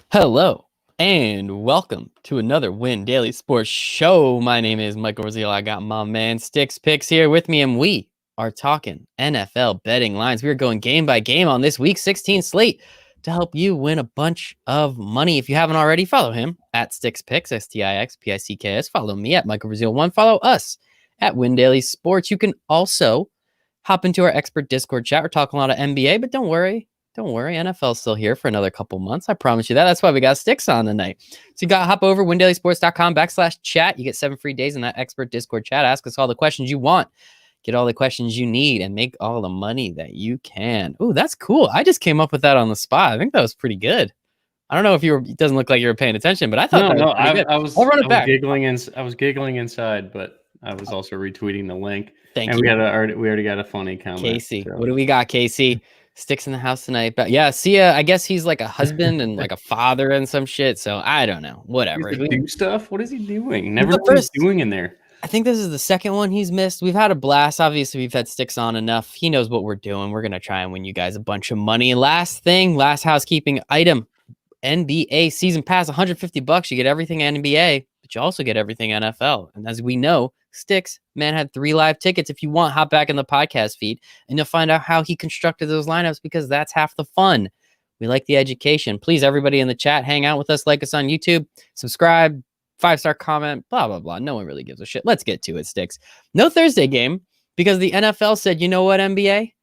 Hello and welcome to another Win Daily Sports Show. My name is Michael Rosile. I got my man Stix Picks here with me, and we are talking NFL betting lines. We are going game by game on this week 16 slate to help you win a bunch of money. If you haven't already, follow him at Stix Picks, STIXPICKS. Follow me at Michael Rosile1. Follow us at Win Daily Sports. You can also hop into our expert Discord chat. We're talking a lot of NBA, but don't worry. Don't worry, NFL's still here for another couple months. I promise you that. That's why we got Stix on tonight. So you got to hop over windailysports.com/chat. You get 7 free days in that expert Discord chat. Ask us all the questions you want. Get all the questions you need and make all the money that you can. Oh, that's cool. I just came up with that on the spot. I think that was pretty good. I don't know if it doesn't look like you were paying attention, but I thought that was pretty good. I'll run it back. I was giggling inside, but I was also retweeting the link. Thank you. We already got a funny comment. Casey, so. What do we got, Casey? Stix in the house tonight. But yeah, Sia, I guess he's like a husband and like a father and some shit. So I don't know. Whatever. Do stuff? What is he doing? Never know what he's doing in there. I think this is the second one he's missed. We've had a blast. Obviously, we've had Stix on enough. He knows what we're doing. We're going to try and win you guys a bunch of money. Last housekeeping item. NBA season pass, $150. You get everything NBA, but you also get everything NFL. And as we know, Stix, man, had 3 live tickets. If you want, hop back in the podcast feed and you'll find out how he constructed those lineups, because that's half the fun. We like the education. Please, everybody in the chat, hang out with us, like us on YouTube, subscribe, 5-star comment, blah, blah, blah. No one really gives a shit. Let's get to it, Stix. No Thursday game because the NFL said, you know what, NBA?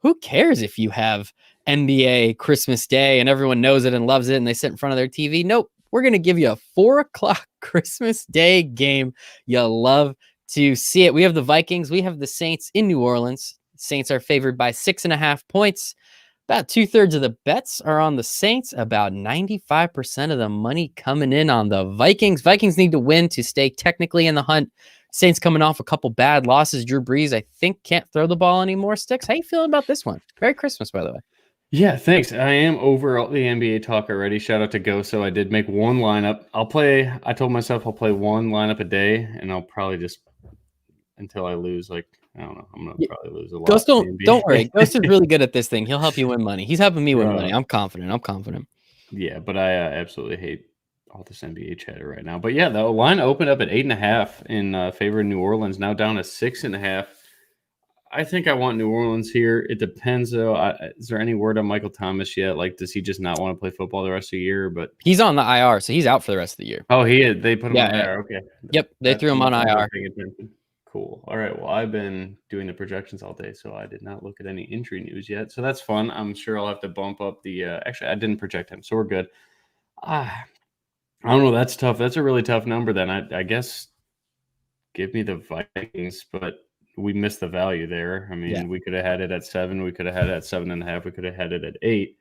Who cares if you have NBA Christmas Day and everyone knows it and loves it and they sit in front of their TV? Nope. We're going to give you a 4:00 Christmas Day game. You'll love to see it. We have the Vikings. We have the Saints in New Orleans. Saints are favored by 6.5 points. About 2/3 of the bets are on the Saints. About 95% of the money coming in on the Vikings. Vikings need to win to stay technically in the hunt. Saints coming off a couple bad losses. Drew Brees, I think, can't throw the ball anymore. Stix, how you feeling about this one? Merry Christmas, by the way. Yeah, thanks. I am over all the NBA talk already. Shout out to Goso. I did make one lineup. I told myself I'll play one lineup a day, and I'll probably just, until I lose, like, I don't know. I'm going to probably lose a lot. Ghost, don't worry. Ghost is really good at this thing. He'll help you win money. He's helping me win money. I'm confident. Yeah, but I absolutely hate all this NBA chatter right now. But yeah, the line opened up at 8.5 in favor of New Orleans, now down to 6.5. I think I want New Orleans here. It depends, though. Is there any word on Michael Thomas yet? Like, does he just not want to play football the rest of the year? But he's on the IR, so he's out for the rest of the year. Oh, he is. They put him on IR. Okay. Yep, they threw him on IR. Cool. All right. Well, I've been doing the projections all day, so I did not look at any injury news yet. So that's fun. I'm sure I'll have to bump up the. Actually, I didn't project him, so we're good. I don't know. That's tough. That's a really tough number. Then I guess give me the Vikings, but we missed the value there. I mean, we could have had it at 7. We could have had it at 7.5. We could have had it at 8.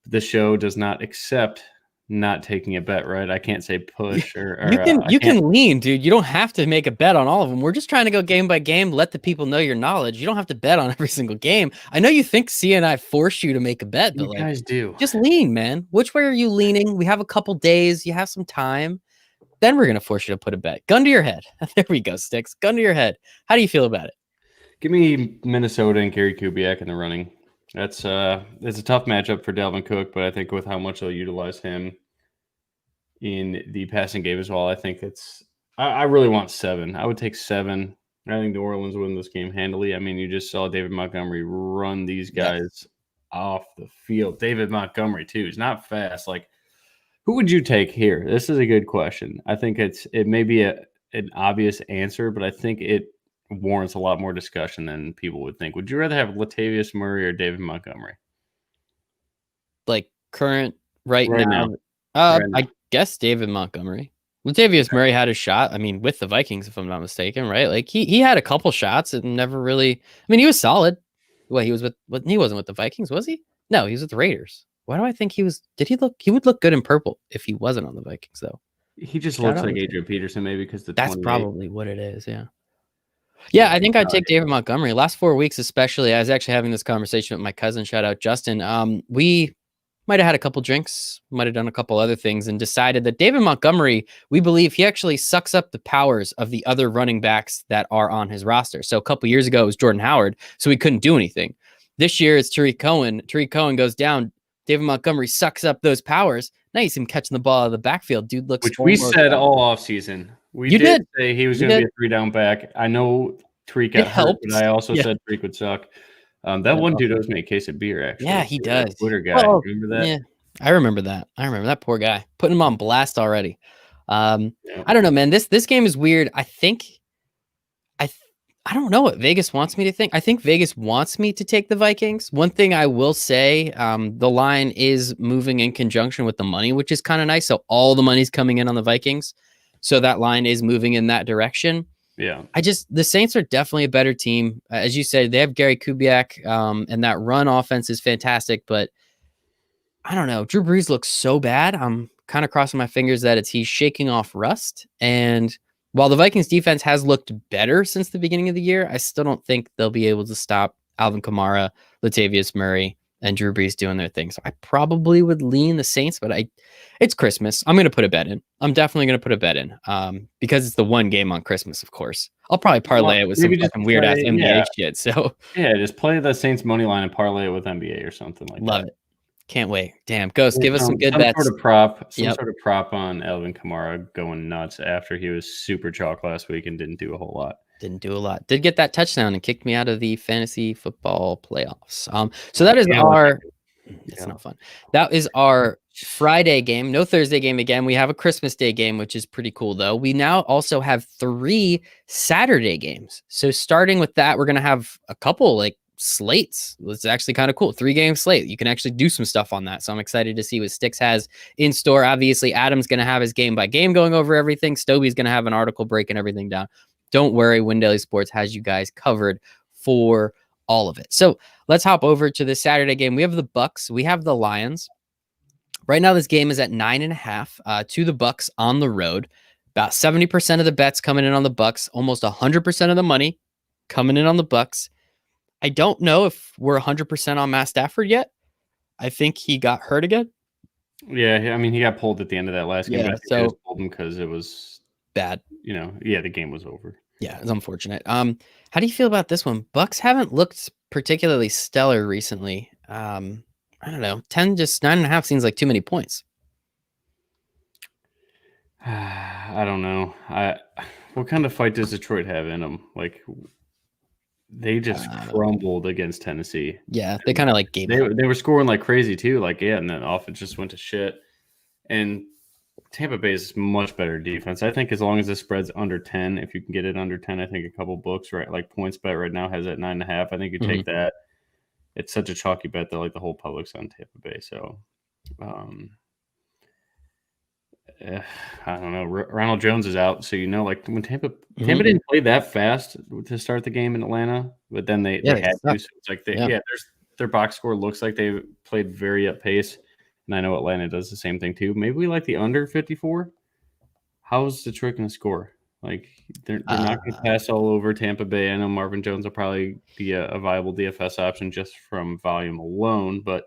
But the show does not accept not taking a bet, right? I can't say push or you can lean, dude. You don't have to make a bet on all of them. We're just trying to go game by game, let the people know your knowledge. You don't have to bet on every single game. I know you think C and I force you to make a bet, but you guys do. Just lean, man. Which way are you leaning? We have a couple days. You have some time. Then we're going to force you to put a bet. Gun to your head. There we go, Stix. Gun to your head. How do you feel about it? Give me Minnesota and Gary Kubiak in the running. It's a tough matchup for Dalvin Cook, but I think with how much they'll utilize him in the passing game as well, I think I really want 7. I would take 7. I think New Orleans win this game handily. I mean, you just saw David Montgomery run these guys off the field. David Montgomery, too, is not fast. Like, who would you take here? This is a good question. I think it may be an obvious answer, but I think it warrants a lot more discussion than people would think. Would you rather have Latavius Murray or David Montgomery? Like current right now. I guess David Montgomery. Latavius Murray had a shot. I mean, with the Vikings, if I'm not mistaken, right? Like he had a couple shots and never really. I mean, he was solid. Well, he wasn't with the Vikings, was he? No, he was with the Raiders. Why do I think he was? He would look good in purple if he wasn't on the Vikings, though. He just looks like Adrian Peterson, maybe because that's probably what it is. Yeah. Yeah, I think I'd take David Montgomery. Last 4 weeks, especially, I was actually having this conversation with my cousin. Shout out Justin. We might have had a couple drinks, might have done a couple other things, and decided that David Montgomery, we believe he actually sucks up the powers of the other running backs that are on his roster. So a couple years ago, it was Jordan Howard, so he couldn't do anything. This year, it's Tariq Cohen. Tariq Cohen goes down. David Montgomery sucks up those powers. Now you see him catching the ball out of the backfield. Dude looks Which we almost said all offseason. We You did did. say he was You going to be did. a 3-down back. I know Tariq It got hurt, but helped. I also Yeah. said Tariq would suck. That That's one dude awesome. owes me a case of beer, actually. Yeah, he does. Twitter guy. Well, Remember that? yeah, I remember that. I remember that poor guy. Putting him on blast already. Yeah. I don't know, man. This game is weird. I think I don't know what Vegas wants me to think. I think Vegas wants me to take the Vikings. One thing I will say, the line is moving in conjunction with the money, which is kind of nice. So all the money's coming in on the Vikings. So that line is moving in that direction. Yeah. The Saints are definitely a better team. As you said, they have Gary Kubiak, and that run offense is fantastic, but I don't know. Drew Brees looks so bad. I'm kind of crossing my fingers that he's shaking off rust. And while the Vikings defense has looked better since the beginning of the year, I still don't think they'll be able to stop Alvin Kamara, Latavius Murray, and Drew Brees doing their thing. So I probably would lean the Saints, but it's Christmas. I'm going to put a bet in. I'm definitely going to put a bet in, because it's the one game on Christmas, of course. I'll probably parlay it with some fucking weird ass NBA shit. So yeah, just play the Saints money line and parlay it with NBA or something like that. Love it. Can't wait. Damn, Ghost, give us some good bets. Sort of prop on Alvin Kamara going nuts after he was super chalk last week and didn't do a whole lot. Didn't do a lot. Did get that touchdown and kicked me out of the fantasy football playoffs. So that is it's not fun. That is our Friday game. No Thursday game again. We have a Christmas Day game, which is pretty cool though. We now also have 3 Saturday games. So starting with that, we're going to have a couple like slates. It's actually kind of cool. 3-game slate. You can actually do some stuff on that. So I'm excited to see what Stix has in store. Obviously, Adam's going to have his game by game going over everything. Stovey's going to have an article breaking everything down. Don't worry. Win Daily Sports has you guys covered for all of it. So let's hop over to the Saturday game. We have the Bucks. We have the Lions. Right now, this game is at 9.5 to the Bucks on the road. About 70% of the bets coming in on the Bucks. Almost 100% of the money coming in on the Bucks. I don't know if we're 100% on Matt Stafford yet. I think he got hurt again. Yeah, I mean, he got pulled at the end of that last game. Yeah, but I think they just pulled him because it was bad. The game was over. Yeah, it's unfortunate. How do you feel about this one? Bucks haven't looked particularly stellar recently. I don't know. 9.5 seems like too many points. I don't know. What kind of fight does Detroit have in them? Like, they just crumbled against Tennessee. Yeah, they kind of like gave up. They were scoring like crazy too. Like, yeah, and then offense just went to shit. And Tampa Bay is much better defense. I think as long as the spread's under 10, if you can get it under 10, I think a couple books, right? Like PointsBet right now has at 9.5. I think you take that. It's such a chalky bet that like the whole public's on Tampa Bay. So, I don't know. Ronald Jones is out, so like when Tampa didn't play that fast to start the game in Atlanta, but then they had to. So it's like their box score looks like they played very at pace, and I know Atlanta does the same thing too. Maybe we like the under 54. How is Detroit going to score? Like they're not going to pass all over Tampa Bay. I know Marvin Jones will probably be a viable DFS option just from volume alone, but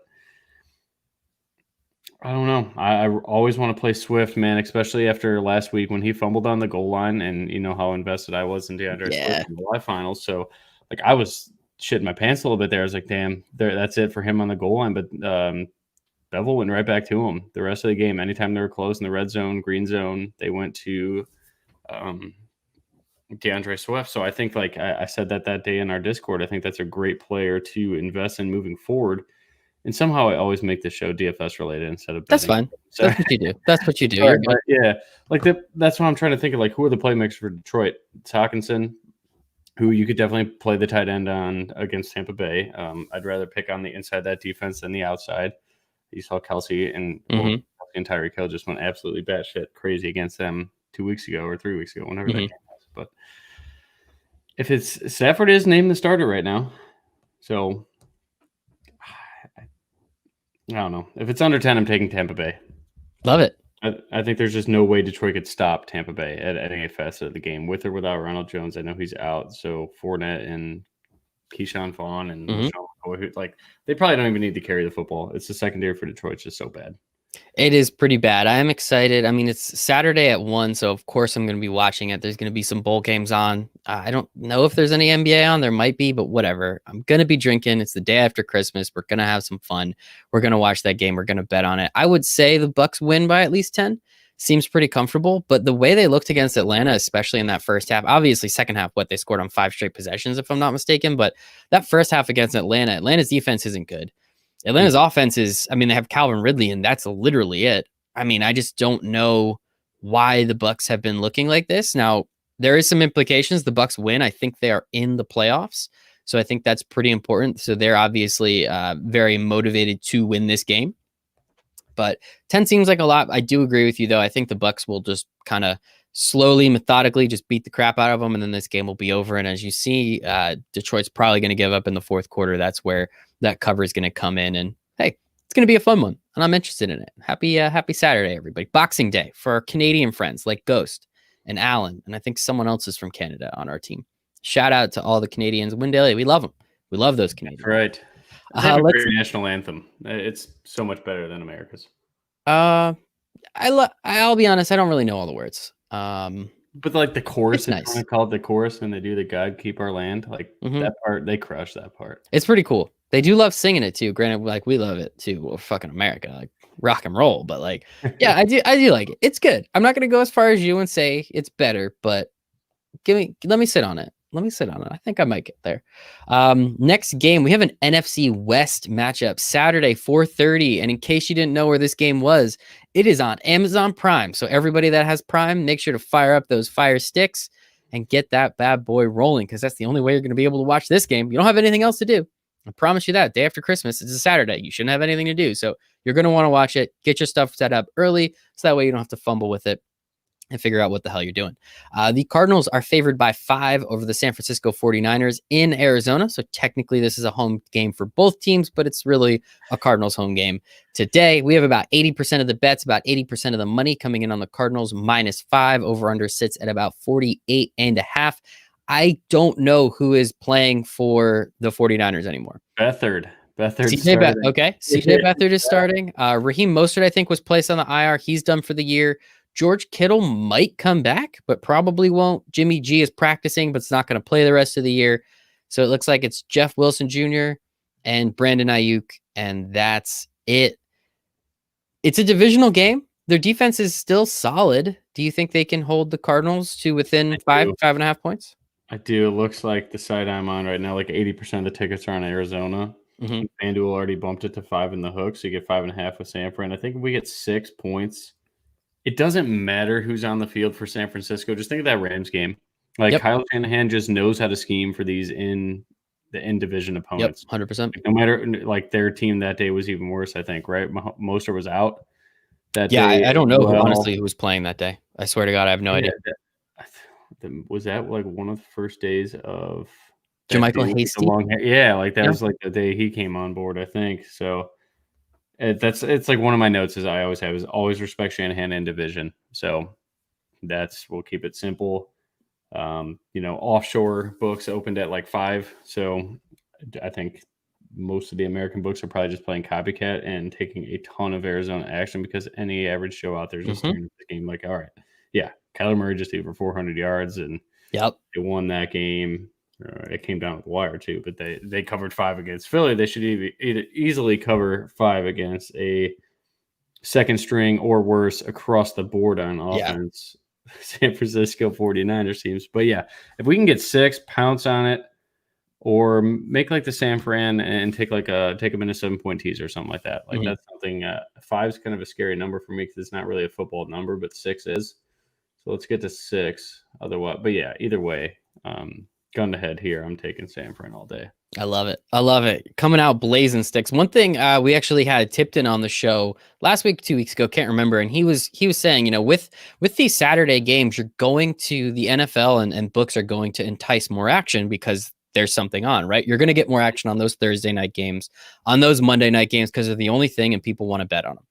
I don't know. I always want to play Swift, man, especially after last week when he fumbled on the goal line, and you know how invested I was in DeAndre Swift in the live finals. So, like, I was shitting my pants a little bit there. I was like, damn, that's it for him on the goal line. But Bevel went right back to him the rest of the game. Anytime they were close in the red zone, green zone, they went to DeAndre Swift. So I think, like I said that day in our Discord, I think that's a great player to invest in moving forward. And somehow I always make the show DFS related instead of betting. That's fine. So, that's what you do. That's what you do. You're good. Yeah, like that's what I'm trying to think of. Like, who are the playmakers for Detroit? It's Hawkinson, who you could definitely play the tight end on against Tampa Bay. I'd rather pick on the inside that defense than the outside. You saw Kelsey and Tyreek Hill just went absolutely batshit crazy against them 2 weeks ago or 3 weeks ago, whenever that game was. But if it's Stafford is named the starter right now, so. I don't know. If it's under 10, I'm taking Tampa Bay. Love it. I think there's just no way Detroit could stop Tampa Bay at any facet of the game, with or without Ronald Jones. I know he's out, so Fournette and Keyshawn Vaughn and Sean McCoy, like they probably don't even need to carry the football. It's the secondary for Detroit. It's just so bad. It is pretty bad. I am excited. I mean, it's Saturday at 1, so of course I'm going to be watching it. There's going to be some bowl games on. I don't know if there's any NBA on. There might be, but whatever. I'm going to be drinking. It's the day after Christmas. We're going to have some fun. We're going to watch that game. We're going to bet on it. I would say the Bucks win by at least 10. Seems pretty comfortable, but the way they looked against Atlanta, especially in that first half, obviously second half, they scored on 5 straight possessions, if I'm not mistaken, but that first half against Atlanta's defense isn't good. Atlanta's offense is, I mean, they have Calvin Ridley, and that's literally it. I mean, I just don't know why the Bucks have been looking like this. Now, there is some implications. The Bucks win. I think they are in the playoffs, so I think that's pretty important. So they're obviously very motivated to win this game. But 10 seems like a lot. I do agree with you, though. I think the Bucks will just kind of slowly, methodically just beat the crap out of them, and then this game will be over. And as you see, Detroit's probably going to give up in the fourth quarter. That's where that cover is going to come in. And hey, it's going to be a fun one, and I'm interested in it. Happy Saturday, everybody. Boxing Day for our Canadian friends like Ghost and Alan, and I think someone else is from Canada on our team. Shout out to all the Canadians. Win Daily, we love them. We love those Canadians. Right. Let's national anthem. It's so much better than America's. I'll be honest, I don't really know all the words. But like the chorus, it's nice. I call it the chorus when they do the God Keep Our Land. Like that part, they crush that part. It's pretty cool. They do love singing it too. Granted, like we love it too. Well, fucking America, like rock and roll. But like, yeah, I do like it. It's good. I'm not gonna go as far as you and say it's better, but let me sit on it. I think I might get there. Next game, we have an NFC West matchup Saturday, 4:30. And in case you didn't know where this game was, it is on Amazon Prime. So everybody that has Prime, make sure to fire up those Fire Sticks and get that bad boy rolling, because that's the only way you're going to be able to watch this game. You don't have anything else to do. I promise you that. Day after Christmas, it's a Saturday. You shouldn't have anything to do. So you're going to want to watch it. Get your stuff set up early, so that way you don't have to fumble with it and figure out what the hell you're doing. The Cardinals are favored by 5 over the San Francisco 49ers in Arizona. So technically this is a home game for both teams, but it's really a Cardinals home game. Today, we have about 80% of the bets, about 80% of the money coming in on the Cardinals -5. Over under sits at about 48.5. I don't know who is playing for the 49ers anymore. Beathard. Okay. CJ Beathard is starting. Raheem Mostert, I think, was placed on the IR. He's done for the year. George Kittle might come back, but probably won't. Jimmy G is practicing, but it's not going to play the rest of the year. So it looks like it's Jeff Wilson Jr. and Brandon Ayuk, and that's it. It's a divisional game. Their defense is still solid. Do you think they can hold the Cardinals to within 5.5 points? I do. It looks like the site I'm on right now, like 80% of the tickets are on Arizona. FanDuel already bumped it to 5 in the hook, so you get 5.5 with San Fran. I think if we get 6 points, it doesn't matter who's on the field for San Francisco. Just think of that Rams game. Like Kyle Shanahan just knows how to scheme for these in division opponents. 100%. Like, no matter, like their team that day was even worse, I think, right? Mostert was out that day. I don't know who was playing that day. I swear to God, I have no idea. Was that like one of the first days of Michael Hasty? Like that was like the day he came on board, I think. So it's like one of my notes is I always have is always respect Shanahan in division. So we'll keep it simple. Offshore books opened at like 5. So I think most of the American books are probably just playing copycat and taking a ton of Arizona action, because any average show out there is just staring at the game like, all right, yeah, Kyler Murray just threw for 400 yards and they won that game. It came down with the wire too, but they covered 5 against Philly. They should easily cover 5 against a second string or worse across the board on offense. San Francisco 49ers teams. But yeah, if we can get 6, pounce on it, or make like the San Fran and take a minus 7-point teaser or something like that. Like that's something. 5 is kind of a scary number for me because it's not really a football number, but 6 is. So let's get to 6. Otherwise, but yeah, either way. Gun to head here, I'm taking San Fran all day. I love it. Coming out blazing Stix. One thing we actually had Tipton on the show last week, 2 weeks ago, can't remember, and he was saying, with these Saturday games, you're going to the NFL and books are going to entice more action because there's something on, right? You're going to get more action on those Thursday night games, on those Monday night games, because they're the only thing and people want to bet on them.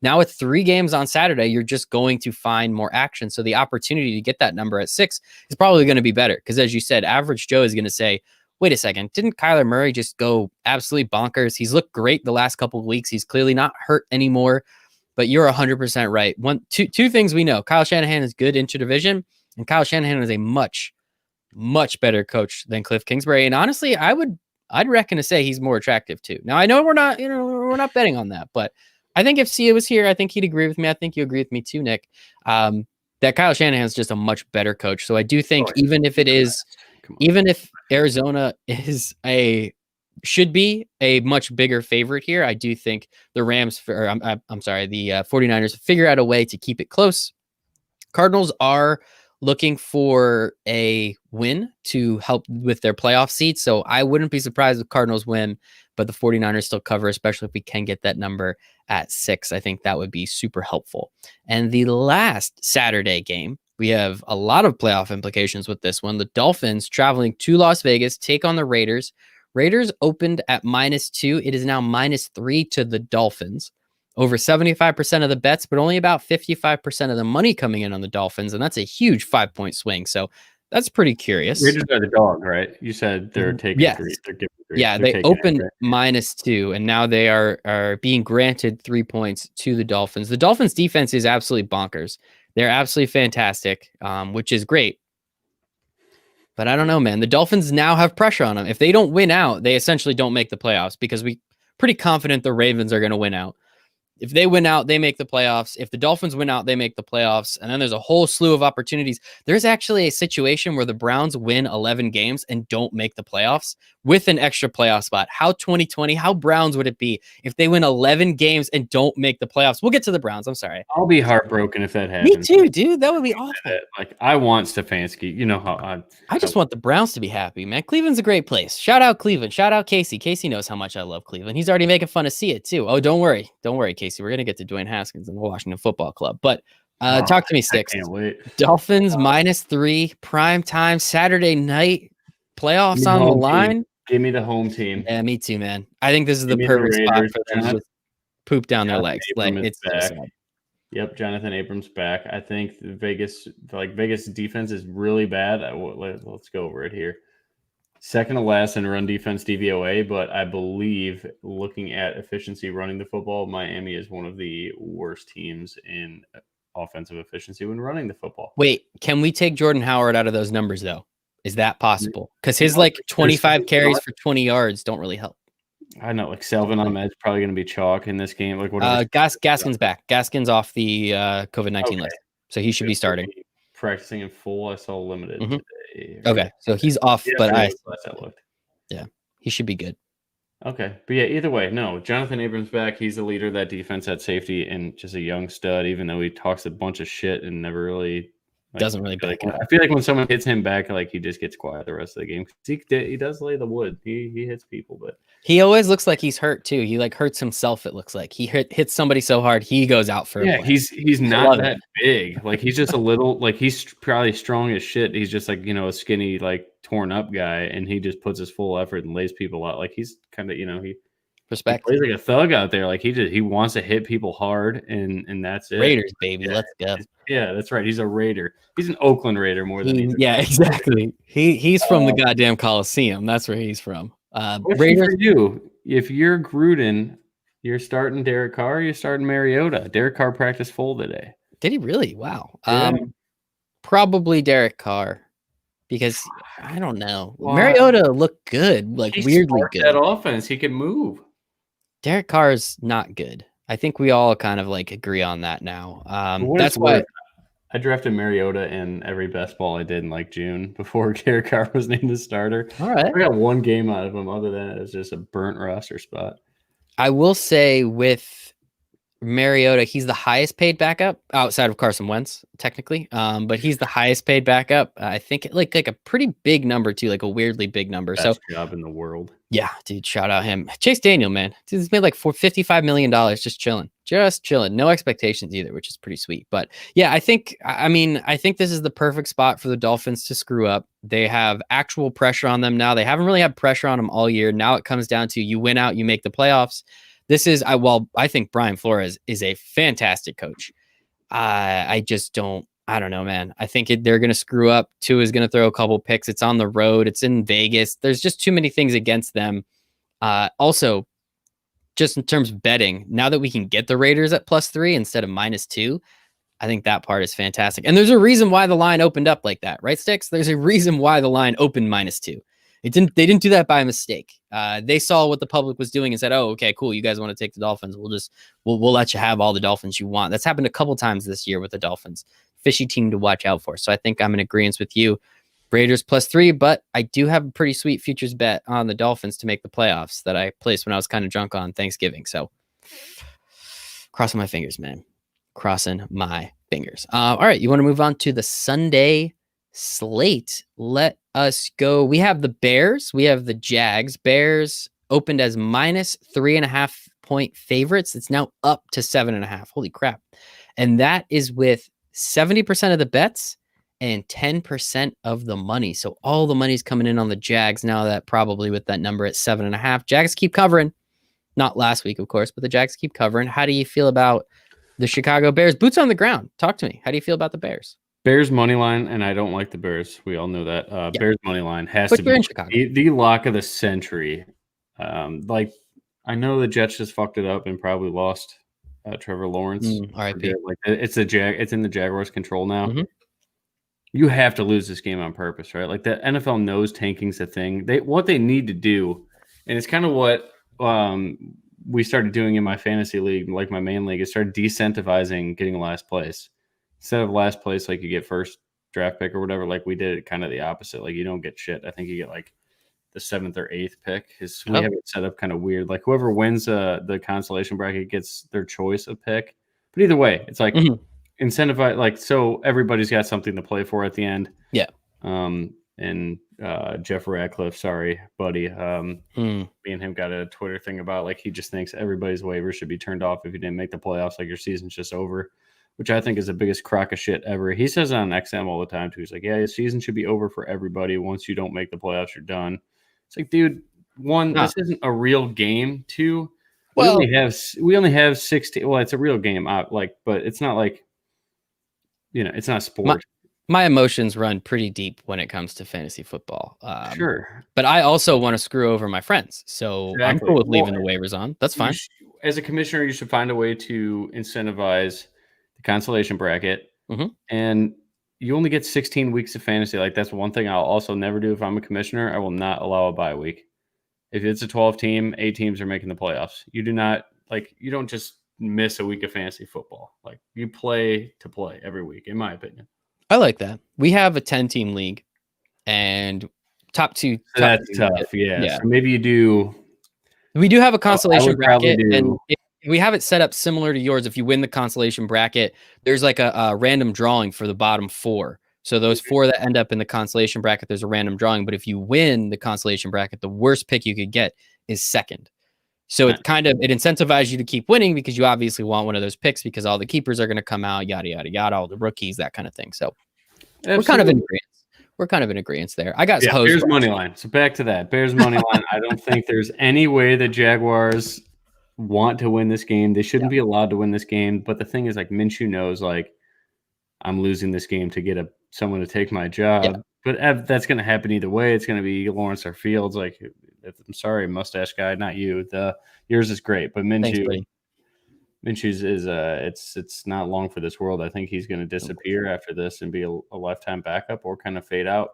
Now with 3 games on Saturday, you're just going to find more action. So the opportunity to get that number at 6 is probably going to be better. Because as you said, average Joe is going to say, wait a second, didn't Kyler Murray just go absolutely bonkers? He's looked great the last couple of weeks. He's clearly not hurt anymore. but you're 100% right. Two things we know: Kyle Shanahan is good intra-division, and Kyle Shanahan is a much better coach than Cliff Kingsbury. And honestly, I'd reckon to say he's more attractive too. Now I know we're not betting on that, but I think if Sia was here, I think he'd agree with me. I think you agree with me too, Nick. That Kyle Shanahan is just a much better coach. So I do think even if Arizona should be a much bigger favorite here, I do think the Rams, I'm sorry, the 49ers figure out a way to keep it close. Cardinals are looking for a win to help with their playoff seat. So I wouldn't be surprised if Cardinals win, but the 49ers still cover, especially if we can get that number at 6. I think that would be super helpful. And the last Saturday game, we have a lot of playoff implications with this one. The Dolphins traveling to Las Vegas, take on the Raiders. Raiders opened at -2. It is now -3 to the Dolphins. Over 75% of the bets, but only about 55% of the money coming in on the Dolphins. And that's a huge 5-point swing. So that's pretty curious. Raiders are the dog, right? You said they're taking 3. They're giving 3. Yeah, they opened -2, and now they are being granted 3 points to the Dolphins. The Dolphins defense is absolutely bonkers. They're absolutely fantastic, which is great. But I don't know, man. The Dolphins now have pressure on them. If they don't win out, they essentially don't make the playoffs because we pretty confident the Ravens are going to win out. If they win out, they make the playoffs. If the Dolphins win out, they make the playoffs. And then there's a whole slew of opportunities. There's actually a situation where the Browns win 11 games and don't make the playoffs with an extra playoff spot. How 2020, how Browns would it be if they win 11 games and don't make the playoffs? We'll get to the Browns. I'm sorry. I'll be heartbroken if that happens. Me too, dude. That would be awful. Like, I want Stefanski. You know how I just want the Browns to be happy, man. Cleveland's a great place. Shout out Cleveland. Shout out Casey. Casey knows how much I love Cleveland. He's already making fun of See It too. Oh, don't worry. Don't worry, Casey. We're going to get to Dwayne Haskins and the Washington Football Club. But talk to me, Stix. I can't wait. Dolphins -3, prime time, Saturday night, playoffs on the line. Give me the home team. Yeah, me too, man. I think this is the perfect spot for them to just poop down their legs. Like, it's so sad. Yep, Jonathan Abrams back. I think Vegas defense is really bad. Let's go over it here. Second to last in run defense DVOA, but I believe looking at efficiency running the football, Miami is one of the worst teams in offensive efficiency when running the football. Wait, can we take Jordan Howard out of those numbers though? Is that possible? Because his 25 carries for 20 yards don't really help. I know, like Salvin Ahmed's probably going to be chalk in this game. Like, what? Gaskin's back. Gaskin's off the COVID-19 list, so he should be starting. Practicing in full. I saw limited today. Okay, so he's off, but I looked. Yeah, he should be good. Okay, but yeah, either way, no. Jonathan Abrams back. He's the leader of that defense at safety, and just a young stud. Even though he talks a bunch of shit and never really doesn't really back up. I feel like when someone hits him back, like he just gets quiet the rest of the game. He does lay the wood. He hits people, but he always looks like he's hurt too. He like hurts himself. It looks like he hits somebody so hard he goes out for. Yeah, he's not that big. Like he's just a little. Like he's probably strong as shit. He's just like a skinny, like torn up guy, and he just puts his full effort and lays people out. Like he's kind of he plays like a thug out there. Like he wants to hit people hard, and that's it. Raiders, baby, let's go. Yeah, that's right. He's a Raider. He's an Oakland Raider more than exactly. He's from the goddamn Coliseum. That's where he's from. Raiders. For you, if you're Gruden, you're starting Derek Carr. Or you're starting Mariota. Derek Carr practiced full today. Did he really? Wow. Yeah. Probably Derek Carr. Because I don't know. Wow. Mariota looked good, like weirdly good. That offense, he can move. Derek Carr is not good. I think we all kind of like agree on that now. That's why I drafted Mariota in every best ball I did in like June before Derek Carr was named the starter. All right. I got one game out of him. Other than that, it was just a burnt roster spot. I will say with Mariota, he's the highest paid backup outside of Carson Wentz, technically. But he's the highest paid backup. I think like a pretty big number too, like a weirdly big number. Best job in the world. Yeah, dude, shout out him. Chase Daniel, man. He's made like $55 million just chilling. No expectations either, which is pretty sweet. But yeah, I think this is the perfect spot for the Dolphins to screw up. They have actual pressure on them now. They haven't really had pressure on them all year. Now it comes down to you win out, you make the playoffs. I think Brian Flores is a fantastic coach. I don't know, man. I think they're going to screw up. Tua is going to throw a couple picks. It's on the road. It's in Vegas. There's just too many things against them. Also, just in terms of betting, now that we can get the Raiders at +3 instead of -2, I think that part is fantastic. And there's a reason why the line opened up like that, right, Stix? There's a reason why the line opened -2. They didn't do that by mistake. They saw what the public was doing and said, "Oh, okay, cool. You guys want to take the Dolphins? We'll let you have all the Dolphins you want." That's happened a couple times this year with the Dolphins. Fishy team to watch out for. So I think I'm in agreement with you. Raiders +3, but I do have a pretty sweet futures bet on the Dolphins to make the playoffs that I placed when I was kind of drunk on Thanksgiving. So crossing my fingers, man. Crossing my fingers. All right, you want to move on to the Sunday slate? Let us go. We have the Bears. We have the Jags. Bears opened as -3.5 point favorites. It's now up to 7.5. Holy crap. And that is with 70% of the bets and 10% of the money. So all the money's coming in on the Jags now, that probably with that number at 7.5. Jags keep covering. Not last week, of course, but the Jags keep covering. How do you feel about the Chicago Bears? Boots on the ground. Talk to me. How do you feel about the Bears? Bears money line, and I don't like the Bears. We all know that. Yeah. Bears money line has But to you're be in Chicago. the lock of the century. I know the Jets just fucked it up and probably lost Trevor Lawrence. RIP. Like it's in the Jaguars' control now. Mhm. You have to lose this game on purpose, right? Like the NFL knows tanking's a thing. What they need to do, and it's kind of what we started doing in my fantasy league, like my main league, is start decentivizing getting last place. Instead of last place, like you get first draft pick or whatever, like we did it kind of the opposite. Like you don't get shit. I think you get like the 7th or 8th pick. We have it set up kind of weird. Like whoever wins the consolation bracket gets their choice of pick. But either way, it's like incentivize, like, so everybody's got something to play for at the end. Yeah. And Jeff Ratcliffe, sorry, buddy. Me and him got a Twitter thing about like he just thinks everybody's waivers should be turned off if you didn't make the playoffs, like your season's just over, which I think is the biggest crock of shit ever. He says on XM all the time too. He's like, yeah, your season should be over for everybody. Once you don't make the playoffs, you're done. It's like, dude, one, this isn't a real game. Two, we only have 16. Well, it's a real game, but it's not like, it's not sport. My emotions run pretty deep when it comes to fantasy football. Sure. But I also want to screw over my friends. So Exactly. I'm cool with leaving the waivers on. That's fine. As a commissioner, you should find a way to incentivize the consolation bracket. And you only get 16 weeks of fantasy. Like that's one thing I'll also never do if I'm a commissioner. I will not allow a bye week. If it's a 12 team, 8 teams are making the playoffs. You don't just miss a week of fantasy football. Like you play to play every week, in my opinion. I like that. We have a 10-team league and top two. That's tough. Yeah. So maybe you do. We do have a consolation bracket, and we have it set up similar to yours. If you win the consolation bracket, there's like a random drawing for the bottom 4. So those 4 that end up in the consolation bracket, there's a random drawing. But if you win the consolation bracket, the worst pick you could get is second. So it incentivizes you to keep winning because you obviously want one of those picks because all the keepers are going to come out, yada, yada, yada, all the rookies, that kind of thing. So we're kind of in agreement. We're kind of in agreement there. I got Bears money line. So back to that. Bears money line. I don't think there's any way the Jaguars want to win this game. They shouldn't be allowed to win this game. But the thing is, like, Minshew knows, like, I'm losing this game to get someone to take my job. Yeah. But that's going to happen either way. It's going to be Lawrence or Fields. Like, I'm sorry, mustache guy, not you. Yours is great, but Minshew's is it's not long for this world. I think he's going to disappear after this and be a lifetime backup or kind of fade out.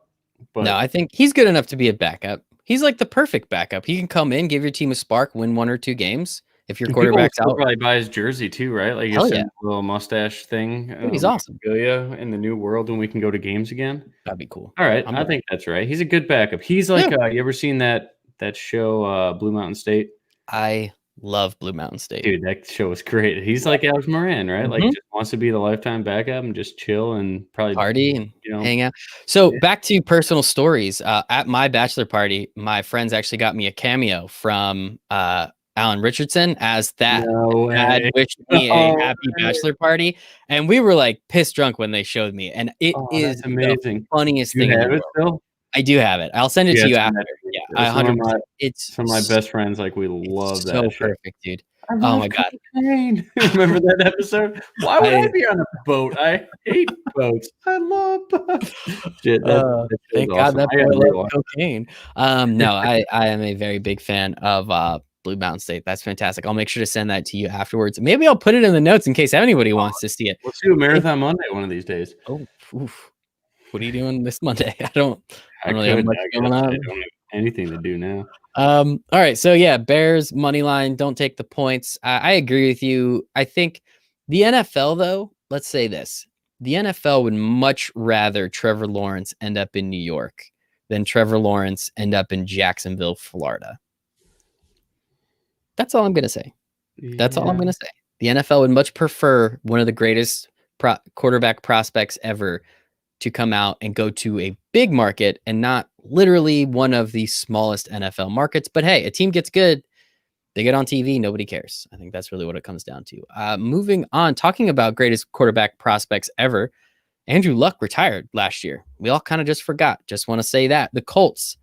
But no, I think he's good enough to be a backup. He's like the perfect backup. He can come in, give your team a spark, win 1 or 2 games. If your quarterback's out, probably buy his jersey too, right? Like you said, a little mustache thing. Dude, he's awesome. In the new world when we can go to games again. That'd be cool. All right, I think that's right. He's a good backup. He's like, you ever seen that show, Blue Mountain State? I love Blue Mountain State. Dude, that show was great. He's like Alex Moran, right? Like just wants to be the lifetime backup and just chill and probably party and hang out. So back to personal stories. At my bachelor party, my friends actually got me a cameo from Alan Richardson as that dad wished me a happy bachelor party. And we were like piss drunk when they showed me. And it is amazing. The funniest thing in the world. Still? I do have it. I'll send it to you after. Yeah, 100%. It's some of my best friends. Like we love that. So perfect, dude. Oh my god! Remember that episode? Why would I be on a boat? I hate boats. I love boats. Shit, thank God that boy loved cocaine. No, I am a very big fan of Blue Mountain State. That's fantastic. I'll make sure to send that to you afterwards. Maybe I'll put it in the notes in case anybody wants to see it. Let's do a Marathon Monday one of these days. Oh, oof. What are you doing this Monday? I don't really have I much going on. I don't have anything to do now. All right. So yeah, Bears money line. Don't take the points. I agree with you. I think the NFL though. Let's say this: the NFL would much rather Trevor Lawrence end up in New York than Trevor Lawrence end up in Jacksonville, Florida. That's all I'm gonna say. That's all I'm gonna say. The NFL would much prefer one of the greatest quarterback prospects ever to come out and go to a big market and not literally one of the smallest NFL markets. But hey, a team gets good, they get on TV, nobody cares. I think that's really what it comes down to. Moving on, talking about greatest quarterback prospects ever, Andrew Luck retired last year. We all kind of just forgot. Just want to say that. The Colts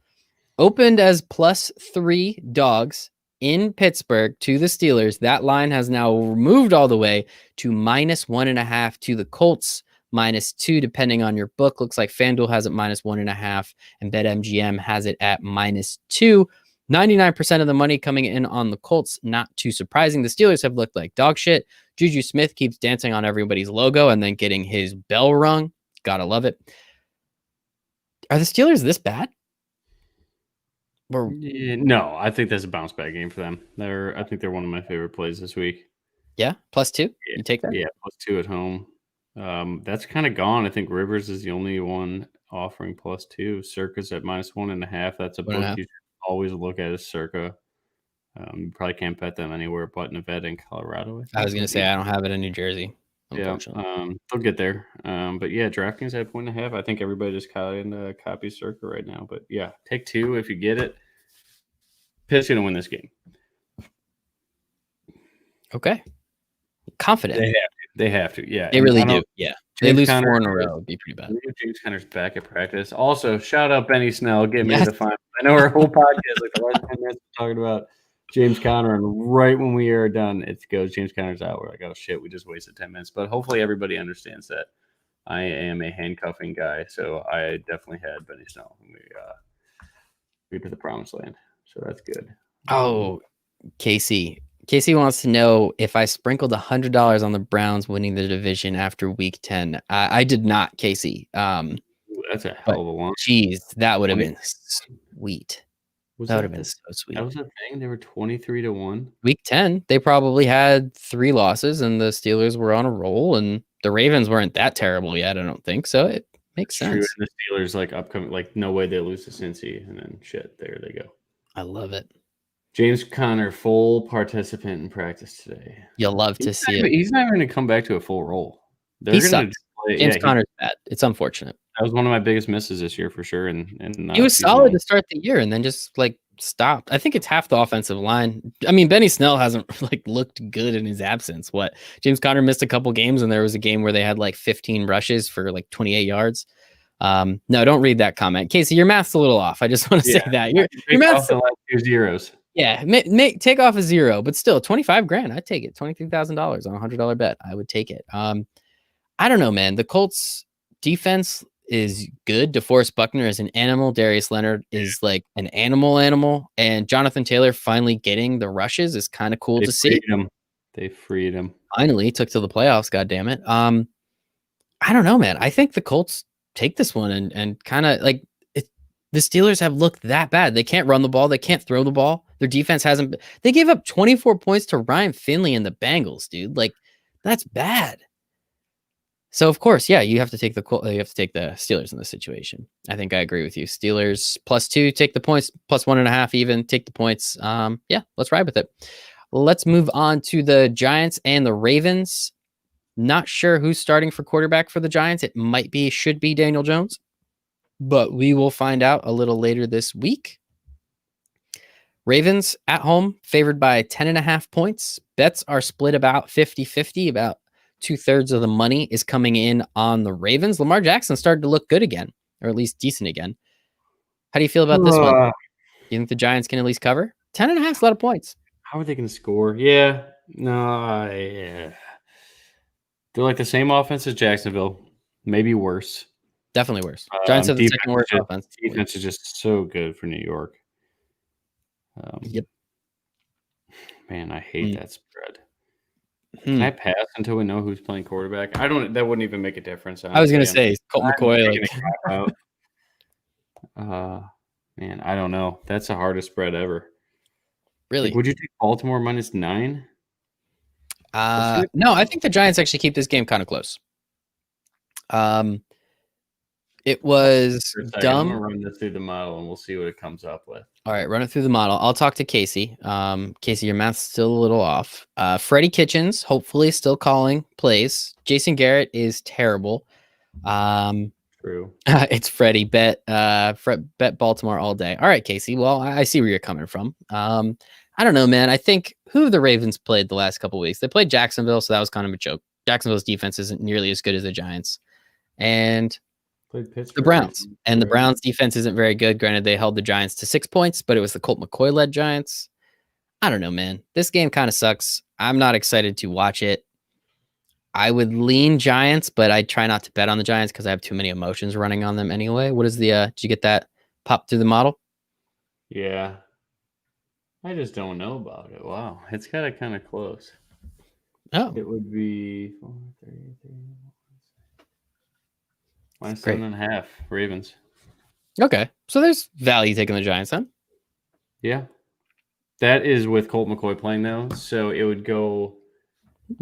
opened as +3 dogs in Pittsburgh to the Steelers. That line has now moved all the way to -1.5 to the Colts. -2 depending on your book. Looks like FanDuel has it -1.5 and BetMGM has it at -2. 99% of the money coming in on the Colts. Not too surprising. The Steelers have looked like dog shit. Juju Smith keeps dancing on everybody's logo and then getting his bell rung. Gotta love it. Are the Steelers this bad? No, I think that's a bounce back game for them. I think they're one of my favorite plays this week. Yeah, +2. You take that? Yeah, +2 at home. That's kind of gone. I think Rivers is the only one offering +2. Circa's at -1.5. That's a book you should always look at as Circa. You probably can't bet them anywhere but Nevada and Colorado. I was gonna say I don't have it in New Jersey. Yeah, they'll get there. But yeah, DraftKings at 1.5. I think everybody just copies Circa right now. But yeah, take 2 if you get it. Pitt's gonna win this game. Okay. Confident. They have to. Yeah. They really do. Yeah. They lose Conner, 4 in a row. It'd be pretty bad. James Conner's back at practice. Also, shout out Benny Snell. Get me to the final. I know our whole podcast, like the last 10 minutes, we're talking about James Conner, and right when we are done, it goes James Conner's out. We're like, oh shit, we just wasted 10 minutes. But hopefully everybody understands that I am a handcuffing guy, so I definitely had Benny Snell when we to the promised land. So that's good. Oh, Casey wants to know if I sprinkled $100 on the Browns winning the division after week 10. I did not, Casey. That's a hell of a one. Jeez, that would have been sweet. That would have been so sweet. That was a thing. They were 23-1. Week 10, they probably had 3 losses, and the Steelers were on a roll, and the Ravens weren't that terrible yet. I don't think so. It makes sense. True. And the Steelers upcoming, no way they lose to Cincy, and then shit, there they go. I love it. James Conner, full participant in practice today. You'll love to see it. He's not going to come back to a full role. He sucks. James Conner's bad. It's unfortunate. That was one of my biggest misses this year for sure. And he was solid to start the year and then just stopped. I think it's half the offensive line. I mean, Benny Snell hasn't looked good in his absence. What? James Conner missed a couple games and there was a game where they had 15 rushes for 28 yards. No, don't read that comment. Casey, your math's a little off. I just want to say that. Your math's 2 zeros. Yeah, take off a 0, but still $25,000. I'd take it. $23,000 on a $100 bet. I would take it. I don't know, man. The Colts defense is good. DeForest Buckner is an animal. Darius Leonard is an animal. And Jonathan Taylor finally getting the rushes is kind of cool to see. They freed him. Finally took to the playoffs. God damn it. I don't know, man. I think the Colts take this one and kind of the Steelers have looked that bad. They can't run the ball. They can't throw the ball. Their defense hasn't. They gave up 24 points to Ryan Finley and the Bengals, dude. That's bad. So of course, yeah, you have to take the Steelers in this situation. I think I agree with you. Steelers +2, take the points, +1.5 even, take the points. Yeah, let's ride with it. Let's move on to the Giants and the Ravens. Not sure who's starting for quarterback for the Giants. It should be Daniel Jones, but we will find out a little later this week. Ravens at home, favored by 10.5 points. Bets are split about 50-50. About 2/3 of the money is coming in on the Ravens. Lamar Jackson started to look good again, or at least decent again. How do you feel about this one? You think the Giants can at least cover? 10.5 is a lot of points. How are they going to score? Yeah. No, yeah. They're the same offense as Jacksonville. Maybe worse. Definitely worse. Giants have the second worst offense. Defense is just so good for New York. Yep. Man, I hate that spread. Can Hmm. I pass until we know who's playing quarterback? I don't. That wouldn't even make a difference. I was Honestly, gonna say Colt I'm McCoy. taking Like, a cop out. Man, I don't know. That's the hardest spread ever. Like, really? would you take Baltimore -9? Let's see. No, I think the Giants actually keep this game kind of close. It was For a second, I'm gonna dumb. run this through the model and we'll see what it comes up with. All right, run it through the model. I'll talk to Casey. Casey, your math's still a little off. Freddie Kitchens, hopefully, still calling plays. Jason Garrett is terrible. True. It's Freddie. Bet Baltimore all day. All right, Casey. Well, I see where you're coming from. I don't know, man. I think who have the Ravens played the last couple weeks? They played Jacksonville, so that was kind of a joke. Jacksonville's defense isn't nearly as good as the Giants, and Played Pittsburgh. the Browns. And the Browns defense isn't very good. Granted, they held the Giants to 6 points, but it was the Colt McCoy led Giants. I don't know, man. This game kind of sucks. I'm not excited to watch it. I would lean Giants, but I try not to bet on the Giants because I have too many emotions running on them anyway. What is the did you get that pop through the model? Yeah. I just don't know about it. Wow. It's got it kind of close. Oh, It would be minus great. 7.5 Ravens. Okay. So there's value taking the Giants then. Yeah. That is with Colt McCoy playing though. So it would go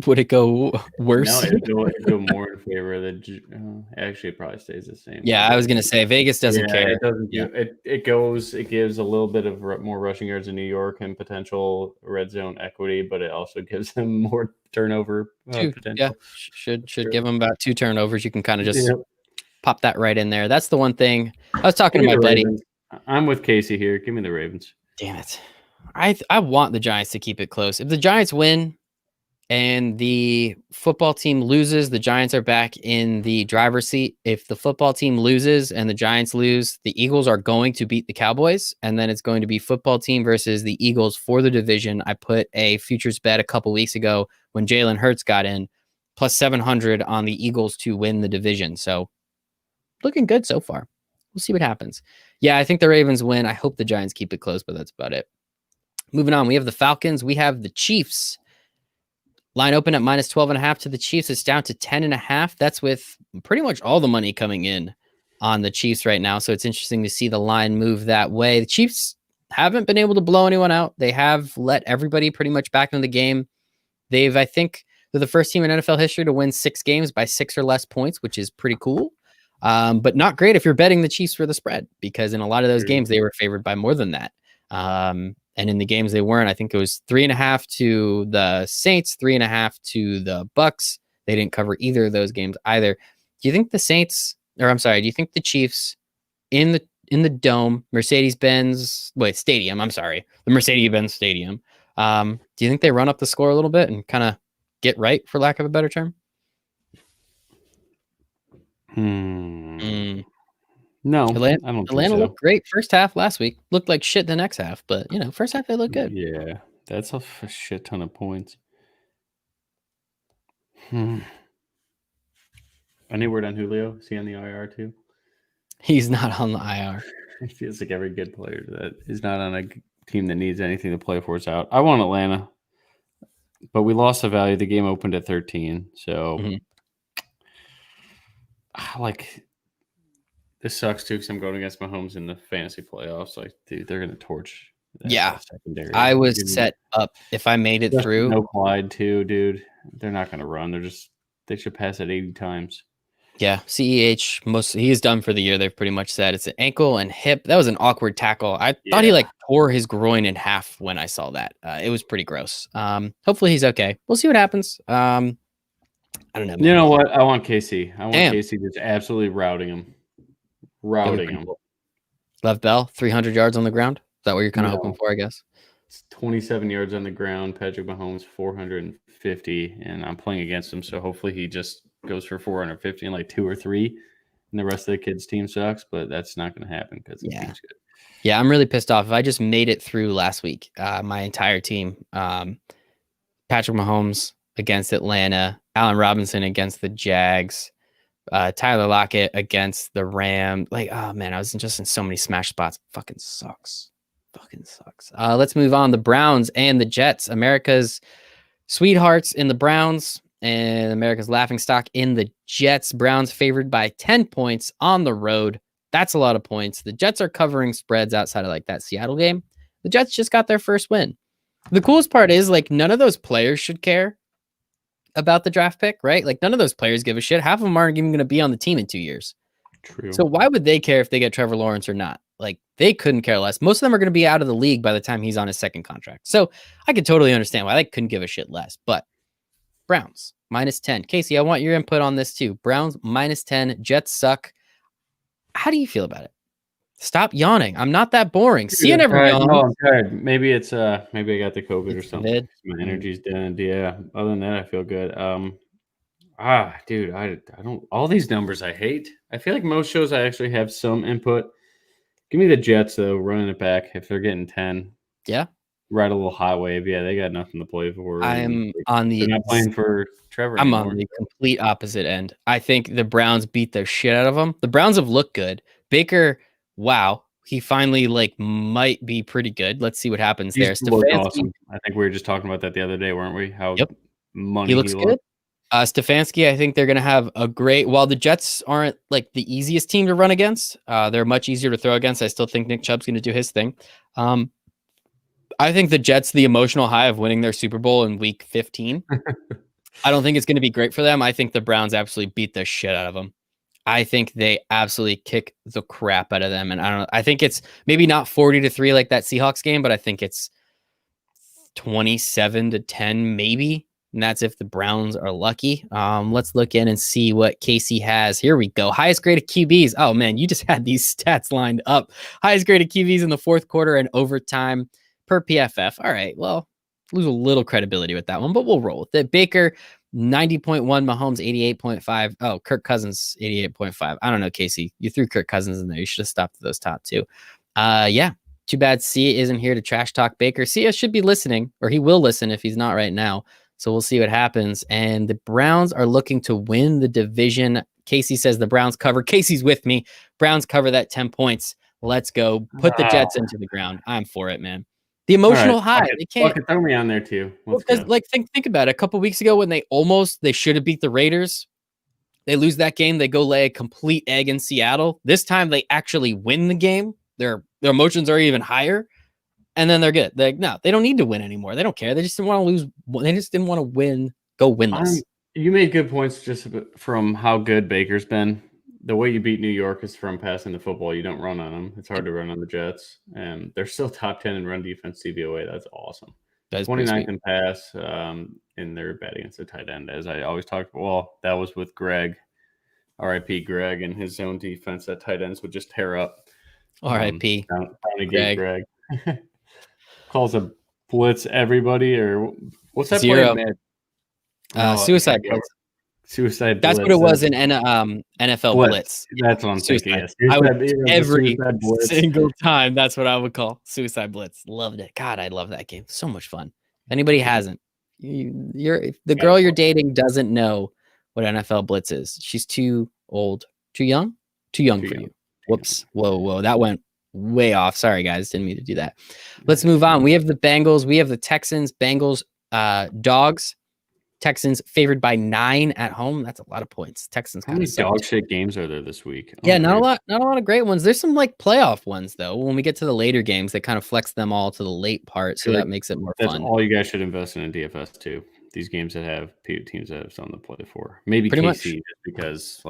Would it go worse? No, it'd go more in favor of the actually it probably stays the same. Yeah, I was gonna say Vegas doesn't care. It doesn't do it gives a little bit of more rushing yards in New York and potential red zone equity, but it also gives them more turnover potential. Yeah, should give them about 2 turnovers. You can kind of just pop that right in there. That's the one thing. I was talking to my buddy. Ravens. I'm with Casey here. Give me the Ravens. Damn it. I want the Giants to keep it close. If the Giants win and the football team loses, the Giants are back in the driver's seat. If the football team loses and the Giants lose, the Eagles are going to beat the Cowboys, and then it's going to be football team versus the Eagles for the division. I put a futures bet a couple weeks ago when Jalen Hurts got in, plus 700 on the Eagles to win the division. So looking good so far. We'll see what happens. Yeah, I think the Ravens win. I hope the Giants keep it close, but that's about it. Moving on, we have the Falcons. We have the Chiefs. Line open at minus 12.5 to the Chiefs. It's down to 10.5. That's with pretty much all the money coming in on the Chiefs right now. So it's interesting to see the line move that way. The Chiefs haven't been able to blow anyone out. They have let everybody pretty much back into the game. I think they're the first team in NFL history to win 6 games by 6 or less points, which is pretty cool. But not great if you're betting the Chiefs for the spread, because in a lot of those games, they were favored by more than that. And in the games they weren't, I think it was 3.5 to the Saints, 3.5 to the Bucks. They didn't cover either of those games either. Do you think the do you think the Chiefs in the dome, Mercedes-Benz Stadium, the Mercedes-Benz Stadium, do you think they run up the score a little bit and kind of get right, for lack of a better term? No, Atlanta, I don't think Atlanta so. looked great first half last week. Looked like shit the next half, but first half they looked good. Yeah, that's a shit ton of points. Any word on Julio? Is he on the IR too? He's not on the IR. It feels like every good player that is not on a team that needs anything to play for is out. I want Atlanta, but we lost the value. The game opened at 13, so this sucks too because I'm going against Mahomes in the fantasy playoffs. Like, dude, they're gonna torch. Secondary. I was set up if I made it through. No Clyde too, dude. They're not gonna run. They should pass it 80 times. Yeah, CEH he is done for the year. They've pretty much said it's an ankle and hip. That was an awkward tackle. I thought he tore his groin in half when I saw that. It was pretty gross. Hopefully he's okay. We'll see what happens. I don't know, man. You know what? I want KC. KC just absolutely routing him. Lev Bell, 300 yards on the ground. Is that what you're kind of hoping for, I guess? It's 27 yards on the ground. Patrick Mahomes, 450, and I'm playing against him, so hopefully he just goes for 450 and 2 or 3, and the rest of the kids' team sucks, but that's not going to happen because the team's good. Yeah, I'm really pissed off. If I just made it through last week, my entire team, Patrick Mahomes against Atlanta, Allen Robinson against the Jags, Tyler Lockett against the Rams. Oh man, I was just in so many smash spots. Fucking sucks. Fucking sucks. Let's move on. The Browns and the Jets. America's sweethearts in the Browns and America's laughingstock in the Jets. Browns favored by 10 points on the road. That's a lot of points. The Jets are covering spreads outside of like that Seattle game. The Jets just got their first win. The coolest part is like none of those players should care about the draft pick, right? Like none of those players give a shit. Half of them aren't even going to be on the team in 2 years. True. So why would they care if they get Trevor Lawrence or not? Like they couldn't care less. Most of them are going to be out of the league by the time he's on his second contract. So I could totally understand why they couldn't give a shit less. But Browns -10. Casey, I want your input on this too. Browns -10. Jets suck. How do you feel about it? Stop yawning. I'm not that boring. See, you never yawn. No, I'm tired. Maybe it's maybe I got the COVID or something. My Mm. energy's dead. Yeah. Other than that, I feel good. Dude, I don't. All these numbers I hate. I feel like most shows I actually have some input. Give me the Jets though, running it back if they're getting 10. Yeah. Ride a little hot wave. Yeah, they got nothing to play for. I'm on the. They're not playing for Trevor I'm anymore. on the complete opposite end. I think the Browns beat the shit out of them. The Browns have looked good. Baker, wow, he finally like might be pretty good. Let's see what happens there. Awesome. I think we were just talking about that the other day, weren't we? How money he looks good. Stefanski, I think they're going to have a great. While the Jets aren't like the easiest team to run against, they're much easier to throw against. I still think Nick Chubb's going to do his thing. I think the Jets, the emotional high of winning their Super Bowl in Week 15. I don't think it's going to be great for them. I think the Browns absolutely beat the shit out of them. I think they absolutely kick the crap out of them. And I think it's maybe not 40-3 like that Seahawks game, but I think it's 27-10 maybe. And that's if the Browns are lucky. Let's look in and see what Casey has. Here we go. Highest graded QBs. Oh man, you just had these stats lined up. Highest graded QBs in the fourth quarter and overtime per PFF. All right, well, lose a little credibility with that one, but we'll roll with it. Baker, 90.1, Mahomes, 88.5. Oh, Kirk Cousins, 88.5. I don't know, Casey. You threw Kirk Cousins in there. You should have stopped at those top two. Yeah, too bad Sia isn't here to trash talk Baker. Sia should be listening, or he will listen if he's not right now. So we'll see what happens. And the Browns are looking to win the division. Casey says the Browns cover. Casey's with me. Browns cover that 10 points. Let's go. Put the Jets into the ground. I'm for it, man. The emotional high. They can't throw me on there too. Because like think about it. A couple weeks ago when they should have beat the Raiders. They lose that game. They go lay a complete egg in Seattle. This time they actually win the game. Their emotions are even higher. And then they're good. They don't need to win anymore. They don't care. They just didn't want to lose. They just didn't want to win. Go winless. You made good points just from how good Baker's been. The way you beat New York is from passing the football. You don't run on them. It's hard to run on the Jets. And they're still top 10 in run defense CBOA. That's awesome. That's 29th in pass. And they're bad against the tight end, as I always talk about. Well, that was with Greg. R.I.P. Greg and his zone defense. That tight ends would just tear up. R.I.P. Greg. Calls a blitz everybody, or what's that Zero. Play? Suicide blitz. Suicide That's blitz. what it was in NFL blitz. That's what I'm thinking. Yes. I would every single time. That's what I would call suicide blitz. Loved it. God, I love that game. So much fun. If anybody hasn't, the girl you're dating doesn't know what NFL blitz is. She's too old, too young for you. Whoops. Whoa. That went way off. Sorry, guys. Didn't mean to do that. Let's move on. We have the Bengals. We have the Texans. Bengals, dogs. Texans favored by 9 at home. That's a lot of points. Texans. How many dog shit games are there this week? Yeah, not a lot of great ones. There's some like playoff ones though. When we get to the later games, they kind of flex them all to the late part, so that makes it more fun. That's all you guys should invest in DFS too. These games that have teams that have something to play for. Maybe pretty KC much. just because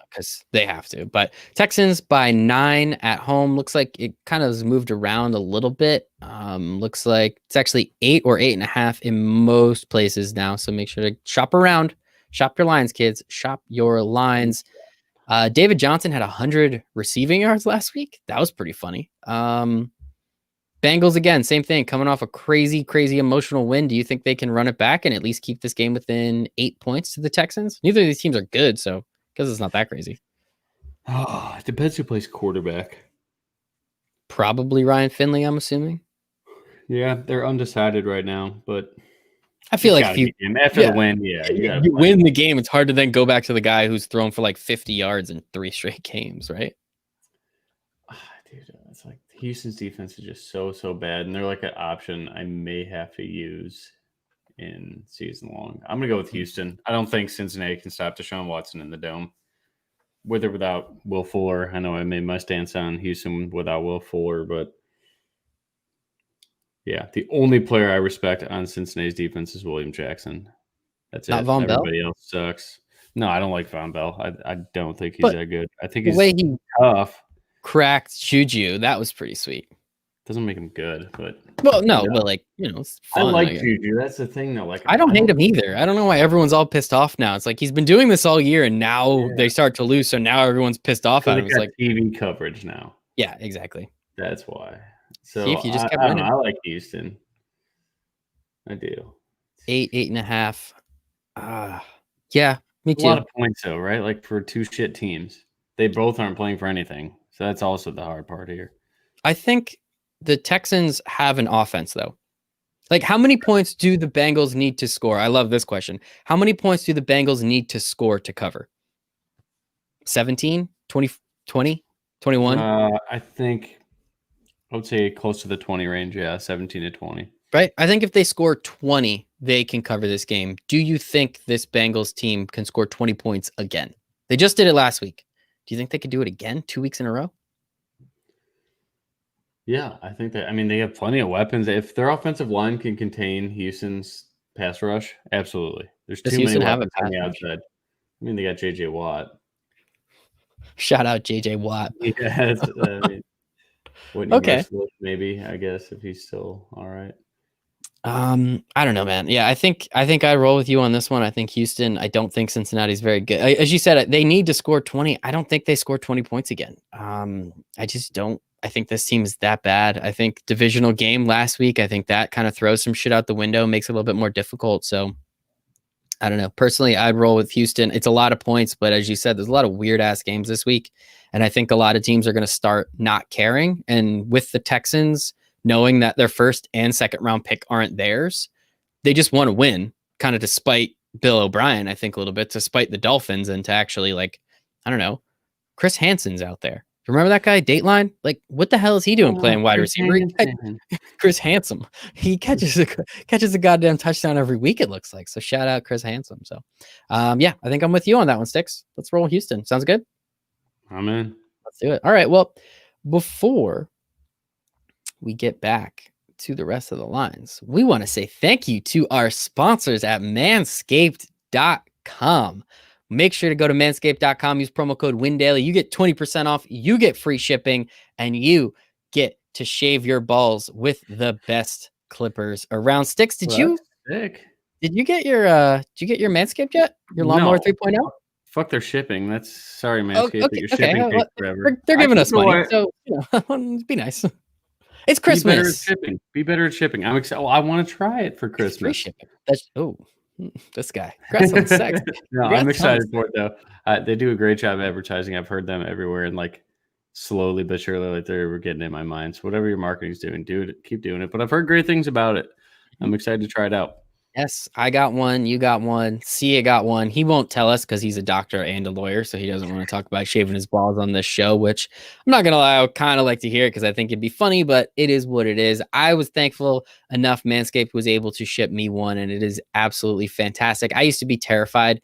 because they have to. But Texans by 9 at home. Looks like it kind of has moved around a little bit. Looks like it's actually 8 or 8.5 in most places now. So make sure to shop around. Shop your lines, kids. Shop your lines. David Johnson had 100 receiving yards last week. That was pretty funny. Bengals again, same thing, coming off a crazy emotional win. Do you think they can run it back and at least keep this game within 8 points to the Texans? Neither of these teams are good, so because it's not that crazy. It depends who plays quarterback. Probably Ryan Finley, I'm assuming. Yeah, they're undecided right now, but I feel like if you after the win, you win the game, it's hard to then go back to the guy who's thrown for like 50 yards in 3 straight games, right? Dude, it's like Houston's defense is just so bad, and they're like an option I may have to use in season long. I'm gonna go with Houston. I don't think Cincinnati can stop Deshaun Watson in the dome, with or without Will Fuller. I know I made my stance on Houston without Will Fuller, but yeah, the only player I respect on Cincinnati's defense is William Jackson. That's Not it. Von Bell, Everybody else sucks. No, I don't like Von Bell. I don't think he's but that good. I think the he's way he tough. cracked Juju, that was pretty sweet. Doesn't make him good, but Well, no, but like, it's I fun. like Juju. That's the thing, though. Like, I don't hate him either. I don't know why everyone's all pissed off now. It's like he's been doing this all year, and now they start to lose, so now everyone's pissed off at him. It's like TV coverage now. Yeah, exactly. That's why. So See if you just kept I don't know. winning. I like Houston. I do. 8.5. Yeah, me too. A lot of points, though, right? Like for two shit teams, they both aren't playing for anything. So that's also the hard part here. I think the Texans have an offense, though. Like, how many points do the Bengals need to score? I love this question. How many points do the Bengals need to score to cover? 17, 20, 20, 21? I think I would say close to the 20 range. Yeah, 17 to 20. Right? I think if they score 20, they can cover this game. Do you think this Bengals team can score 20 points again? They just did it last week. Do you think they could do it again 2 weeks in a row? Yeah, I think that. I mean, they have plenty of weapons. If their offensive line can contain Houston's pass rush, absolutely. There's Does too Houston many have a weapons on the pass rush? outside. I mean, they got J.J. Watt. Shout out J.J. Watt. Yeah, I mean, Whitney Okay. Merciless, maybe, I guess, if he's still all right. I don't know, man. Yeah, I think I roll with you on this one. I think Houston. I don't think Cincinnati's very good. As you said, they need to score 20. I don't think they score 20 points again. I just don't. I think this team is that bad. I think divisional game last week, I think that kind of throws some shit out the window, makes it a little bit more difficult. So I don't know. Personally, I'd roll with Houston. It's a lot of points, but as you said, there's a lot of weird ass games this week. And I think a lot of teams are going to start not caring. And with the Texans knowing that their first and second round pick aren't theirs, they just want to win, kind of despite Bill O'Brien, I think a little bit, despite the Dolphins, and to actually, like, I don't know, Chris Hansen's out there. Remember that guy, Dateline? Like, what the hell is he doing playing wide receiver? Chris Hansen. He catches a goddamn touchdown every week, it looks like. So shout out Chris Hansen. So, yeah, I think I'm with you on that one, Stix. Let's roll Houston. Sounds good? I'm in. Let's do it. All right. Well, before we get back to the rest of the lines, we want to say thank you to our sponsors at manscaped.com. Make sure to go to manscaped.com, use promo code WINDAILY. You get 20% off, you get free shipping, and you get to shave your balls with the best clippers around. Stix, did you get your Manscaped yet? Your Lawnmower 3.0? Fuck their shipping. That's sorry, Manscaped. Okay, Your shipping takes forever. They're giving us money, so be nice. It's Christmas. Be better at shipping. I'm excited. Well, I want to try it for Christmas. Free shipping. This guy. Congrats on the sex. No, I'm excited for it though. They do a great job advertising. I've heard them everywhere, and like slowly but surely, like they're getting in my mind. So whatever your marketing's doing, do it. Keep doing it. But I've heard great things about it. I'm excited to try it out. Yes, I got one. You got one. Sia got one. He won't tell us because he's a doctor and a lawyer, so he doesn't want to talk about shaving his balls on this show, which I'm not going to lie, I would kind of like to hear it because I think it'd be funny, but it is what it is. I was thankful enough Manscaped was able to ship me one, and it is absolutely fantastic. I used to be terrified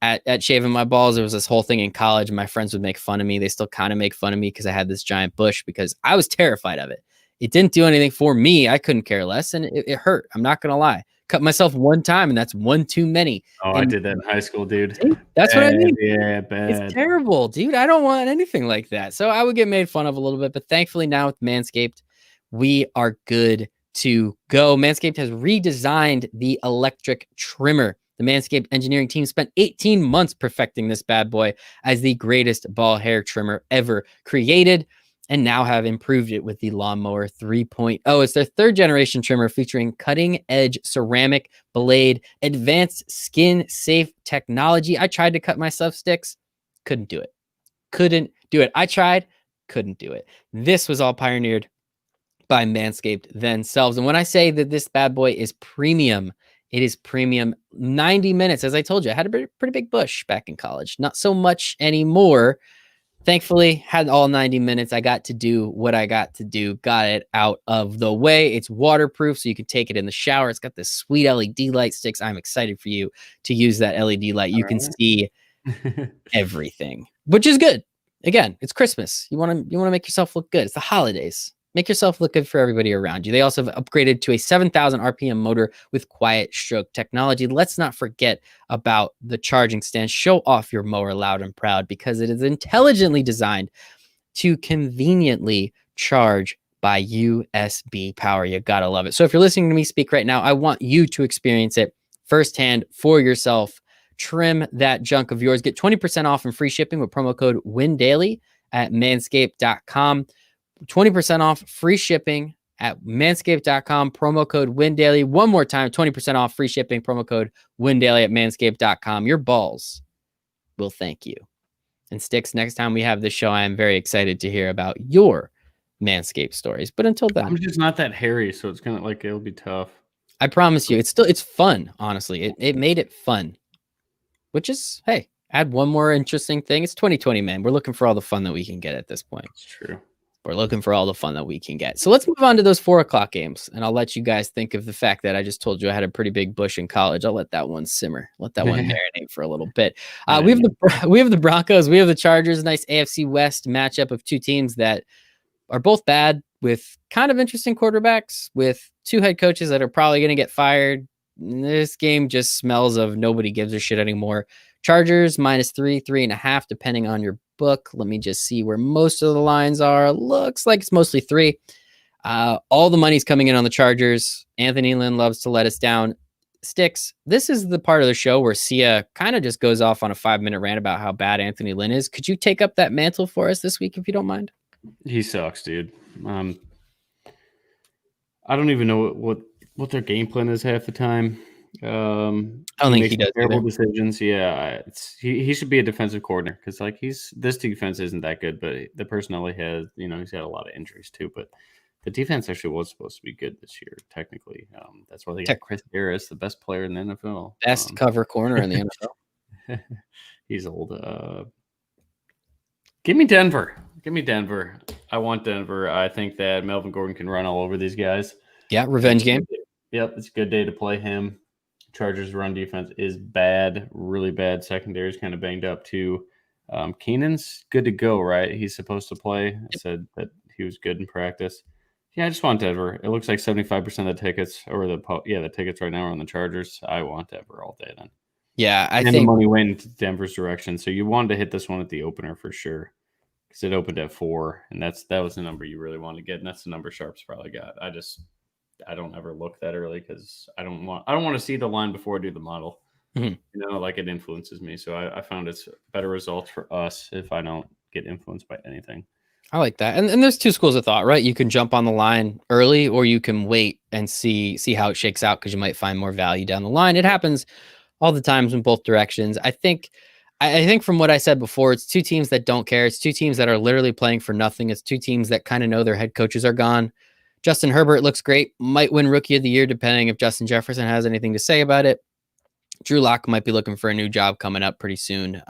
at shaving my balls. There was this whole thing in college, and my friends would make fun of me. They still kind of make fun of me because I had this giant bush because I was terrified of it. It didn't do anything for me. I couldn't care less, and it hurt. I'm not going to lie. Cut myself one time, and that's one too many. Oh, I did that in high school, dude. See, that's what I mean. Yeah, bad. It's terrible, dude. I don't want anything like that. So I would get made fun of a little bit, but thankfully now with Manscaped, we are good to go. Manscaped has redesigned the electric trimmer. The Manscaped engineering team spent 18 months perfecting this bad boy as the greatest ball hair trimmer ever created, and now have improved it with the Lawnmower 3.0. It's their third generation trimmer featuring cutting edge ceramic blade, advanced skin safe technology. I tried to cut myself, Stix. Couldn't do it. I tried, couldn't do it. This was all pioneered by Manscaped themselves. And when I say that this bad boy is premium, it is premium. 90 minutes. As I told you, I had a pretty big bush back in college. Not so much anymore. Thankfully, had all 90 minutes. I got to do what I got to do, got it out of the way. It's waterproof, so you can take it in the shower. It's got this sweet LED light. Sticks. I'm excited for you to use that LED light. You can see everything, which is good. Again, it's Christmas. You want to make yourself look good. It's the holidays. Make yourself look good for everybody around you. They also have upgraded to a 7,000 RPM motor with quiet stroke technology. Let's not forget about the charging stand. Show off your mower loud and proud because it is intelligently designed to conveniently charge by USB power. You gotta love it. So if you're listening to me speak right now, I want you to experience it firsthand for yourself. Trim that junk of yours. Get 20% off and free shipping with promo code WINDAILY at manscaped.com. 20% off free shipping at manscaped.com. Promo code WINDAILY. One more time, 20% off free shipping. Promo code WINDAILY at manscaped.com. Your balls will thank you. And Stix, next time we have this show, I am very excited to hear about your Manscaped stories. But until then, I'm just not that hairy, so it's gonna it'll be tough. I promise you, it's fun. Honestly, it made it fun. Which is, hey, add one more interesting thing. It's 2020, man. We're looking for all the fun that we can get at this point. It's true. We're looking for all the fun that we can get. So let's move on to those 4 o'clock games. And I'll let you guys think of the fact that I just told you I had a pretty big bush in college. I'll let that one simmer. Let that one marinate for a little bit. We have the Broncos. We have the Chargers. Nice AFC West matchup of 2 teams that are both bad with kind of interesting quarterbacks, with 2 head coaches that are probably going to get fired. This game just smells of nobody gives a shit anymore. Chargers -3, 3.5, depending on your book. Let me just see where most of the lines are. Looks like it's mostly 3. All the money's coming in on the Chargers. Anthony Lynn loves to let us down. Sticks, this is the part of the show where Sia kind of just goes off on a 5-minute rant about how bad Anthony Lynn is. Could you take up that mantle for us this week, if you don't mind? He sucks, dude. I don't even know what their game plan is half the time. I don't think he does terrible decisions. Yeah, he should be a defensive coordinator because this defense isn't that good, but the personnel he has, he's got a lot of injuries too. But the defense actually was supposed to be good this year, technically. That's why they got Chris Harris, the best player in the NFL, best cover corner in the NFL. He's old. Give me Denver. Give me Denver. I want Denver. I think that Melvin Gordon can run all over these guys. Yeah, revenge game. Yep, it's a good day to play him. Chargers run defense is bad, really bad. Secondary is kind of banged up too. Keenan's good to go, right? He's supposed to play. I said that he was good in practice. Yeah, I just want Denver. It looks like 75% of the tickets, the tickets right now are on the Chargers. I want Denver all day then. Yeah, I think the money went into Denver's direction. So you wanted to hit this one at the opener for sure. Because it opened at 4, and that was the number you really want to get, and that's the number Sharps probably got. I don't ever look that early because I don't want to see the line before I do the model. Mm-hmm. It influences me. So I found it's better results for us if I don't get influenced by anything. I like that. And there's 2 schools of thought, right? You can jump on the line early, or you can wait and see how it shakes out because you might find more value down the line. It happens all the times in both directions. I think from what I said before, it's 2 teams that don't care. It's 2 teams that are literally playing for nothing. It's 2 teams that kind of know their head coaches are gone. Justin Herbert looks great, might win Rookie of the Year, depending if Justin Jefferson has anything to say about it. Drew Lock might be looking for a new job coming up pretty soon.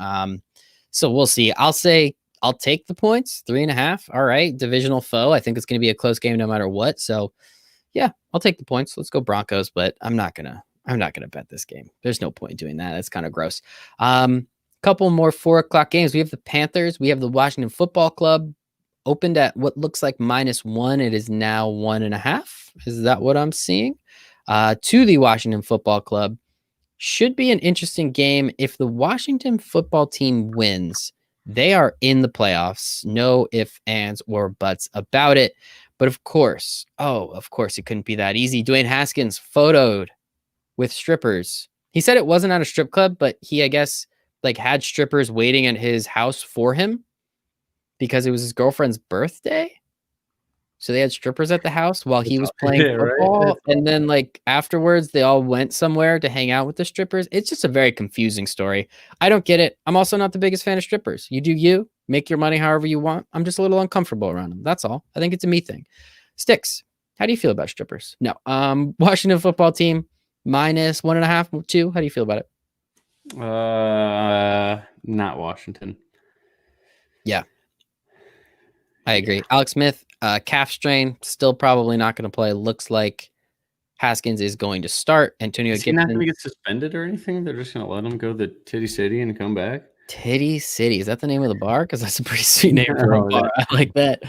So we'll see. I'll say I'll take the points, 3.5. All right, divisional foe. I think it's going to be a close game no matter what. So yeah, I'll take the points. Let's go Broncos, but I'm not gonna bet this game. There's no point in doing that. That's kind of gross. Couple more 4 o'clock games. We have the Panthers. We have the Washington Football Club. Opened at what looks like -1. It is now 1.5. Is that what I'm seeing? To the Washington Football Club. Should be an interesting game. If the Washington football team wins, they are in the playoffs. No ifs, ands, or buts about it. But of course, it couldn't be that easy. Dwayne Haskins photoed with strippers. He said it wasn't at a strip club, but he, I guess, had strippers waiting at his house for him because it was his girlfriend's birthday. So they had strippers at the house while he was playing football. Right? And then afterwards, they all went somewhere to hang out with the strippers. It's just a very confusing story. I don't get it. I'm also not the biggest fan of strippers. You do you. Make your money however you want. I'm just a little uncomfortable around them. That's all. I think it's a me thing. Sticks, how do you feel about strippers? No. Washington football team, -1.5, 2. How do you feel about it? Not Washington. Yeah. I agree. Alex Smith, calf strain, still probably not going to play. Looks like Haskins is going to start. Antonio Is he not going Gibson. to get suspended or anything? They're just going to let him go to Titty City and come back? Titty City. Is that the name of the bar? Because that's a pretty sweet name for a No, bar. I like that.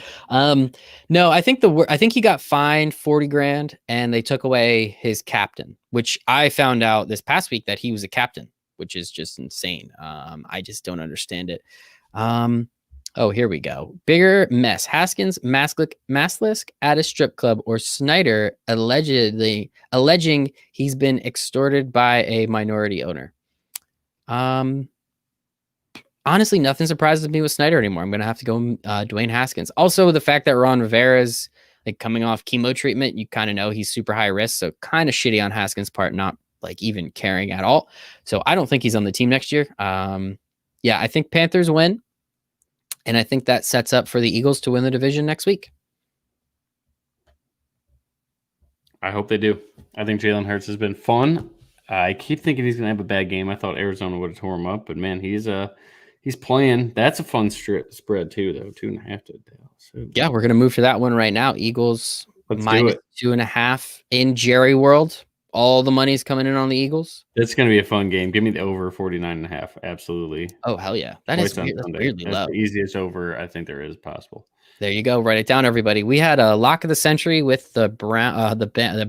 No, I think he got fined 40 grand and they took away his captain, which I found out this past week that he was a captain, which is just insane. I just don't understand it. Oh, here we go. Bigger mess. Haskins, Maslisk at a strip club, or Snyder alleging he's been extorted by a minority owner. Honestly, nothing surprises me with Snyder anymore. I'm going to have to go Dwayne Haskins. Also, the fact that Ron Rivera's like coming off chemo treatment, you kind of know he's super high risk. So kind of shitty on Haskins' part, not like even caring at all. So I don't think he's on the team next year. Yeah, I think Panthers win. And I think that sets up for the Eagles to win the division next week. I hope they do. I think Jalen Hurts has been fun. I keep thinking he's going to have a bad game. I thought Arizona would have tore him up, but man, he's playing. That's a fun spread too, though. 2.5 to Dallas. Yeah, we're going to move to that one right now. Eagles Let's minus do it. 2.5 in Jerry World. All the money's coming in on the Eagles. It's going to be a fun game. Give me the over 49.5. Absolutely. Oh, hell yeah. That's weirdly low. The easiest over I think there is possible. There you go. Write it down, everybody. We had a lock of the century with the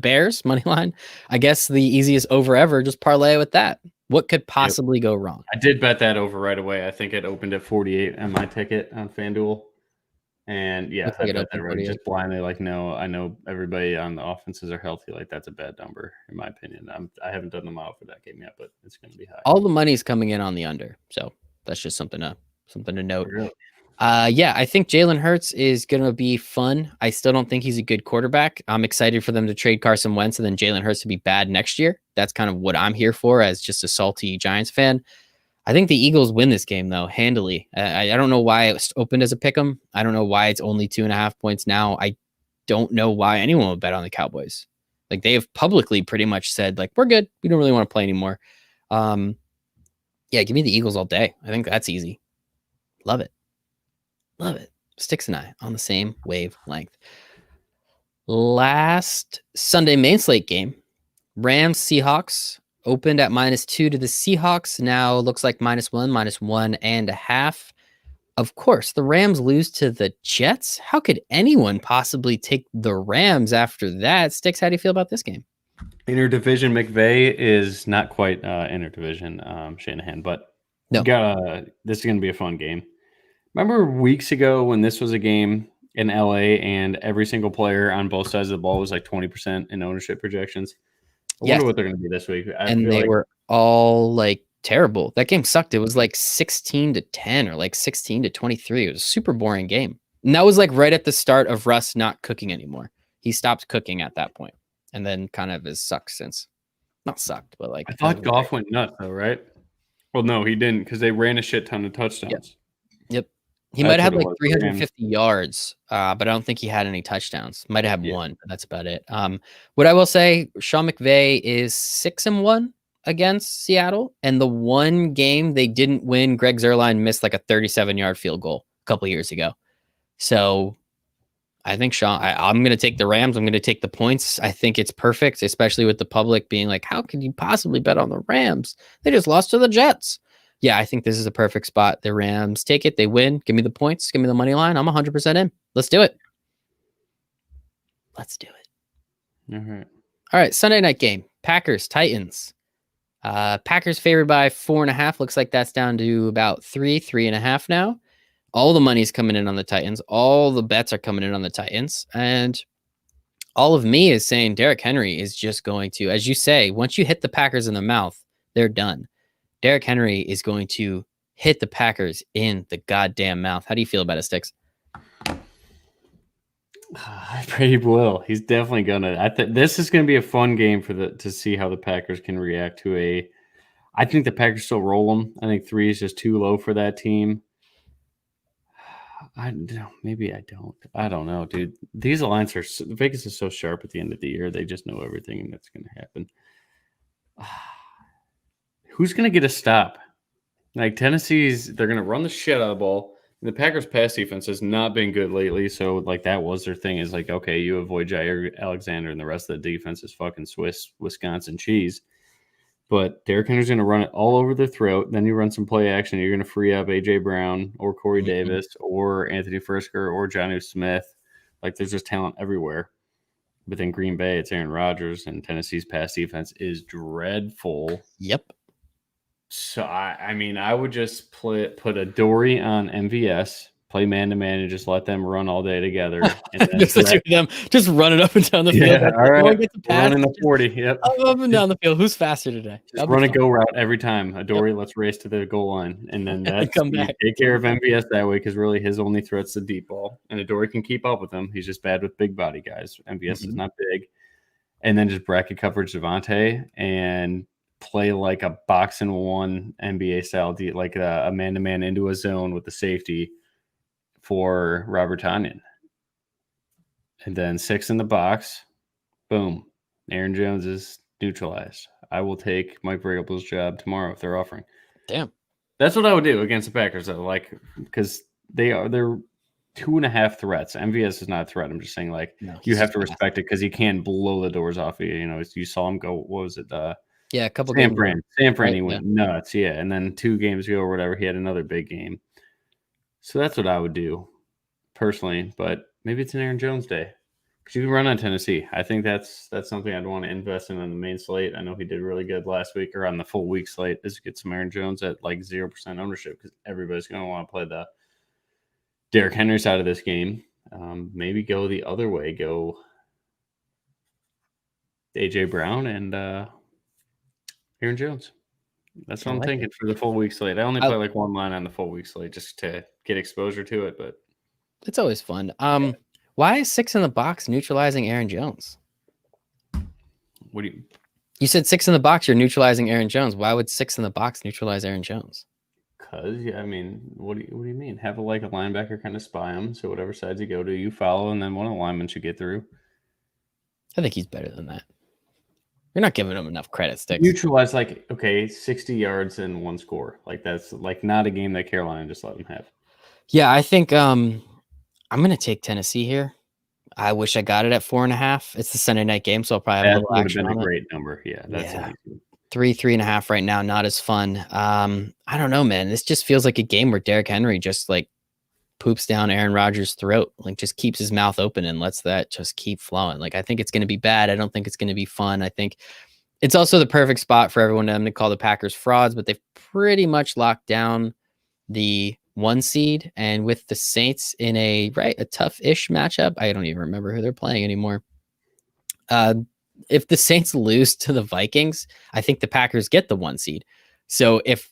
Bears money line. I guess the easiest over ever. Just parlay with that. What could possibly go wrong? I did bet that over right away. I think it opened at 48 on my ticket on FanDuel. And yeah, I bet that right. Just blindly, like, no, I know everybody on the offenses are healthy. Like, that's a bad number, in my opinion. I haven't done the model for that game yet, but it's going to be high. All the money's coming in on the under. So that's just something to note. Really? Yeah, I think Jalen Hurts is going to be fun. I still don't think he's a good quarterback. I'm excited for them to trade Carson Wentz and then Jalen Hurts to be bad next year. That's kind of what I'm here for as just a salty Giants fan. I think the Eagles win this game, though, handily. I don't know why it was opened as a pick 'em. I don't know why it's only 2.5 points now. I don't know why anyone would bet on the Cowboys. Like, they have publicly pretty much said, like, we're good. We don't really want to play anymore. Yeah, give me the Eagles all day. I think that's easy. Love it. Love it. Stix and I on the same wavelength. Last Sunday main slate game, Rams Seahawks opened at -2 to the Seahawks. Now looks like -1, -1.5. Of course, the Rams lose to the Jets. How could anyone possibly take the Rams after that? Stix, how do you feel about this game? Interdivision McVay is not quite interdivision Shanahan, but No. This is going to be a fun game. Remember weeks ago when this was a game in LA and every single player on both sides of the ball was like 20% in ownership projections? I wonder what they're going to be this week. And they were all like terrible. That game sucked. It was like 16-10 or like 16-23. It was a super boring game. And that was like right at the start of Russ not cooking anymore. He stopped cooking at that point and then kind of has sucked since. Not sucked, but like. I thought Goff went nuts though, right? Well, no, he didn't because they ran a shit ton of touchdowns. Yep. He might have had like 350 yards, but I don't think he had any touchdowns. Might have had one, but that's about it. What I will say, Sean McVay is 6-1 against Seattle, and the one game they didn't win, Greg Zuerlein missed like a 37-yard field goal a couple years ago. So I think Sean, I'm going to take the Rams. I'm going to take the points. I think it's perfect, especially with the public being like, how could you possibly bet on the Rams? They just lost to the Jets. Yeah, I think this is a perfect spot. The Rams take it. They win. Give me the points. Give me the money line. I'm 100% in. Let's do it. Let's do it. All right. Sunday night game. Packers, Titans. Packers favored by 4.5. Looks like that's down to about 3.5 now. All the money's coming in on the Titans. All the bets are coming in on the Titans. And all of me is saying Derrick Henry is just going to, as you say, once you hit the Packers in the mouth, they're done. Derrick Henry is going to hit the Packers in the goddamn mouth. How do you feel about it, Stix? I pray he will. He's definitely gonna. I think this is gonna be a fun game to see how the Packers can react to a. I think the Packers still roll them. I think 3 is just too low for that team. Maybe I don't. I don't know, dude. These lines are Vegas is so sharp at the end of the year. They just know everything that's gonna happen. Who's going to get a stop? Like Tennessee's, they're going to run the shit out of the ball. The Packers' pass defense has not been good lately, so like that was their thing. Is like, okay, you avoid Jair Alexander, and the rest of the defense is fucking Swiss Wisconsin cheese. But Derrick Henry's going to run it all over their throat. Then you run some play action. You're going to free up A.J. Brown or Corey Davis or Anthony Frisker or Johnny Smith. Like, there's just talent everywhere. But in Green Bay, it's Aaron Rodgers, and Tennessee's pass defense is dreadful. Yep. So, I mean, I would just put a Dory on MVS, play man-to-man, and just let them run all day together. And then just the two of them just running up and down the field. Yeah, all right. Running the Just 40, yep. up and down the field. Who's faster today? Just run a go route every time. A Dory, let's race to the goal line. And then that's come back. Take care of MVS that way because really his only threat's the deep ball. And a Dory can keep up with him. He's just bad with big body guys. MVS is not big. And then just bracket coverage Devontae and play like a box and one NBA style, like a man-to-man into a zone with the safety for Robert Tonyan. And then 6 in the box. Boom. Aaron Jones is neutralized. I will take Mike Vrabel's job tomorrow if they're offering. Damn. That's what I would do against the Packers, though, like, because they're 2.5 threats. MVS is not a threat. I'm just saying, like, you have to respect it because he can blow the doors off you. You know, you saw him go, what was it? Yeah, a couple San games. Fran, he went nuts. Yeah. And then 2 games ago or whatever, he had another big game. So that's what I would do personally. But maybe it's an Aaron Jones day. Because you can run on Tennessee. I think that's something I'd want to invest in on the main slate. I know he did really good last week, or on the full week slate, is get some Aaron Jones at like 0% ownership because everybody's going to want to play the Derrick Henry side of this game. Maybe go the other way. Go A.J. Brown and Aaron Jones. That's what I'm thinking for the full week slate. I only play like one line on the full week slate just to get exposure to it, but it's always fun. Why is 6 in the box neutralizing Aaron Jones? What do you? You said 6 in the box. You're neutralizing Aaron Jones. Why would 6 in the box neutralize Aaron Jones? Because I mean, what do you mean? Have a linebacker kind of spy him, so whatever sides you go to, you follow, and then one of the linemen should get through. I think he's better than that. You're not giving him enough credit, Stix. Neutralize 60 yards and 1 score. Like that's like not a game that Carolina just let them have. Yeah, I think I'm gonna take Tennessee here. I wish I got it at 4.5. It's the Sunday night game, so I'll probably have a little action on it. That would have been a great number. Yeah, that's 3.5 right now. Not as fun. I don't know, man. This just feels like a game where Derrick Henry just like poops down Aaron Rodgers' throat, like just keeps his mouth open and lets that just keep flowing. Like I think it's going to be bad. I don't think it's going to be fun. I think it's also the perfect spot for everyone to call the Packers frauds, but they've pretty much locked down the 1 seed, and with the Saints in a tough-ish matchup. I don't even remember who they're playing anymore. If the Saints lose to the Vikings, I think the Packers get the 1 seed. So if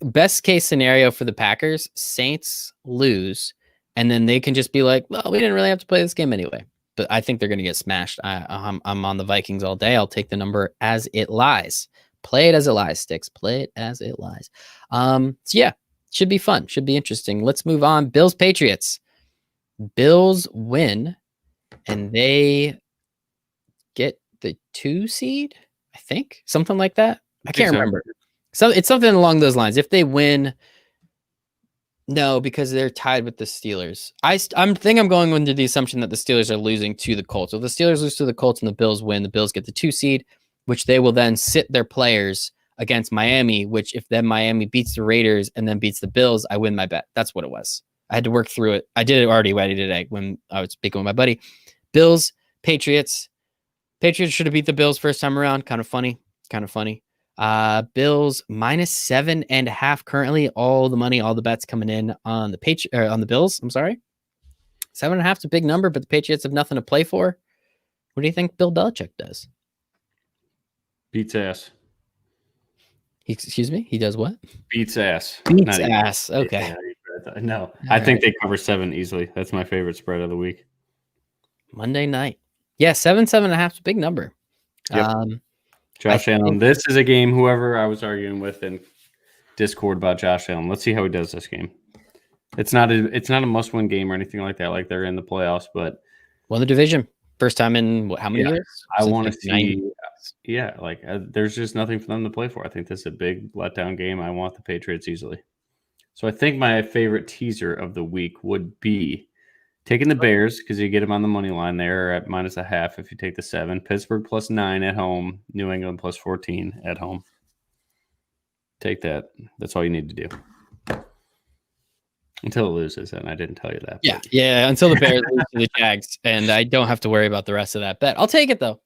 best case scenario for the Packers, Saints lose, and then they can just be like, well, we didn't really have to play this game anyway. But I think they're going to get smashed. I'm on the Vikings all day. I'll take the number as it lies. Play it as it lies, Stix. Play it as it lies. So yeah, should be fun. Should be interesting. Let's move on. Bills, Patriots. Bills win, and they get the 2 seed, I think. Something like that. I can't remember. So it's something along those lines. If they win, no, because they're tied with the Steelers. I'm going under the assumption that the Steelers are losing to the Colts. So if the Steelers lose to the Colts and the Bills win, the Bills get the 2 seed, which they will then sit their players against Miami, which if then Miami beats the Raiders and then beats the Bills, I win my bet. That's what it was. I had to work through it. I did it already today when I was speaking with my buddy. Bills, Patriots. Patriots should have beat the Bills first time around. Kind of funny. Bills -7.5 currently. All the money, all the bets coming in on the Bills. I'm sorry. 7.5 is a big number, but the Patriots have nothing to play for. What do you think Bill Belichick does? Beats ass. Excuse me? He does what? Beats ass. Beats ass. Okay. Yeah, no, I think they cover 7 easily. That's my favorite spread of the week. Monday night. Yeah, 7.5 is a big number. Yep. Josh Allen. This is a game, whoever I was arguing with in Discord about Josh Allen. Let's see how he does this game. It's not a must-win game or anything like that. Like they're in the playoffs, but won the division first time in how many years? I want to see. There's just nothing for them to play for. I think this is a big letdown game. I want the Patriots easily. So I think my favorite teaser of the week would be taking the Bears because you get them on the money line there at -0.5 if you take the 7. Pittsburgh +9 at home. New England +14 at home. Take that. That's all you need to do. Until it loses, and I didn't tell you that. Yeah, yeah. Until the Bears lose to the Jags, and I don't have to worry about the rest of that bet. I'll take it though.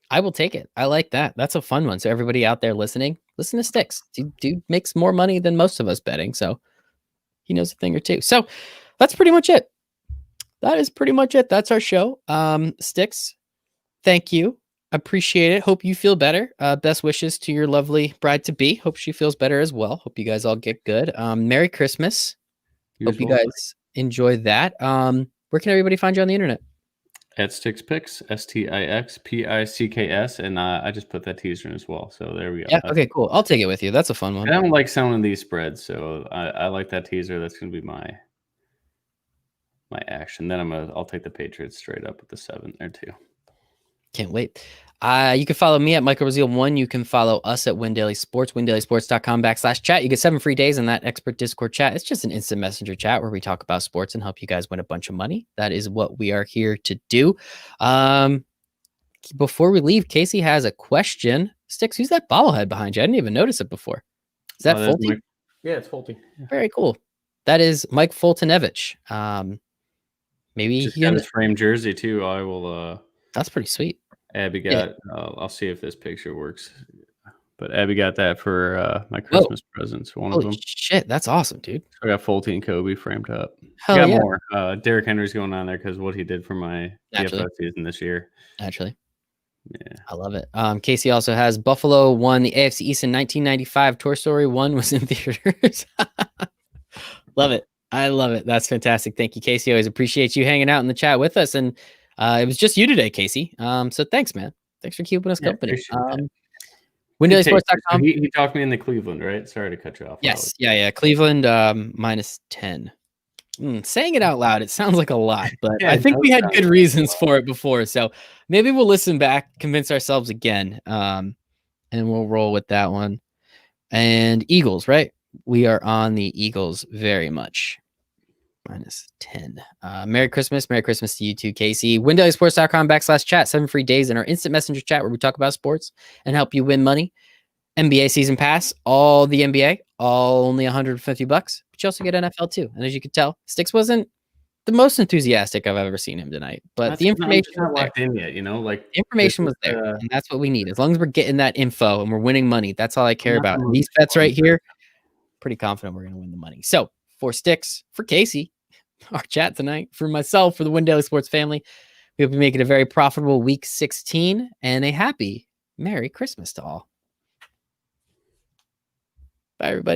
I will take it. I like that. That's a fun one. So everybody out there listening, listen to Stix. Dude makes more money than most of us betting, so he knows a thing or two. So that's pretty much it. That is pretty much it. That's our show. Stix, thank you. Appreciate it. Hope you feel better. Best wishes to your lovely bride to be. Hope she feels better as well. Hope you guys all get good. Merry Christmas. Hope you guys enjoy that. Where can everybody find you on the internet? At Stix Picks, STIXPICKS, and I just put that teaser in as well. So there we go. Yeah. Okay. Cool. I'll take it with you. That's a fun one. I don't like some of these spreads, so I like that teaser. That's going to be my action. Then I'll take the Patriots straight up with the 7 there too. Can't wait. You can follow me at MichaelRazile1. You can follow us at Win Daily Sports, windailysports.com/chat. You get 7 free days in that expert Discord chat. It's just an instant messenger chat where we talk about sports and help you guys win a bunch of money. That is what we are here to do. Before we leave, Casey has a question. Stix, who's that bobblehead behind you? I didn't even notice it before. Is that Fulty? Yeah, it's Fulty. Yeah. Very cool. That is Mike Fultonevich. Maybe just got his framed jersey too. I will. That's pretty sweet. Abby got. I'll see if this picture works. But Abby got that for my Christmas presents. One of them. Shit, that's awesome, dude. I got Fulty and Kobe framed up. Hell got yeah. more. Derrick Henry's going on there because what he did for my DFS season this year. Naturally. Yeah. I love it. Casey also has Buffalo won the AFC East in 1995. Toy Story 1 was in theaters. Love it. I love it. That's fantastic. Thank you, Casey. Always appreciate you hanging out in the chat with us. And it was just you today, Casey. So thanks, man. Thanks for keeping us company. WinDailySports.com. He talked me into Cleveland, right? Sorry to cut you off. Yes. Yeah. Cleveland -10. Saying it out loud, it sounds like a lot, but I think we had good reasons for it before. So maybe we'll listen back, convince ourselves again, and we'll roll with that one. And Eagles, right? We are on the Eagles very much. -10. Merry Christmas. Merry Christmas to you too, Casey. WinDailySports.com/chat. 7 free days in our instant messenger chat where we talk about sports and help you win money. NBA season pass, all the NBA, all only $150, but you also get NFL too. And as you can tell, Stix wasn't the most enthusiastic I've ever seen him tonight, but the information was locked in yet, like the information was there, and that's what we need. As long as we're getting that info and we're winning money, that's all I care about. And these bets right here, pretty confident we're going to win the money. So for Stix, for Casey, our chat tonight, for myself, for the Win Daily Sports family, we hope you make it a very profitable week 16 and a happy Merry Christmas to all. Bye, everybody.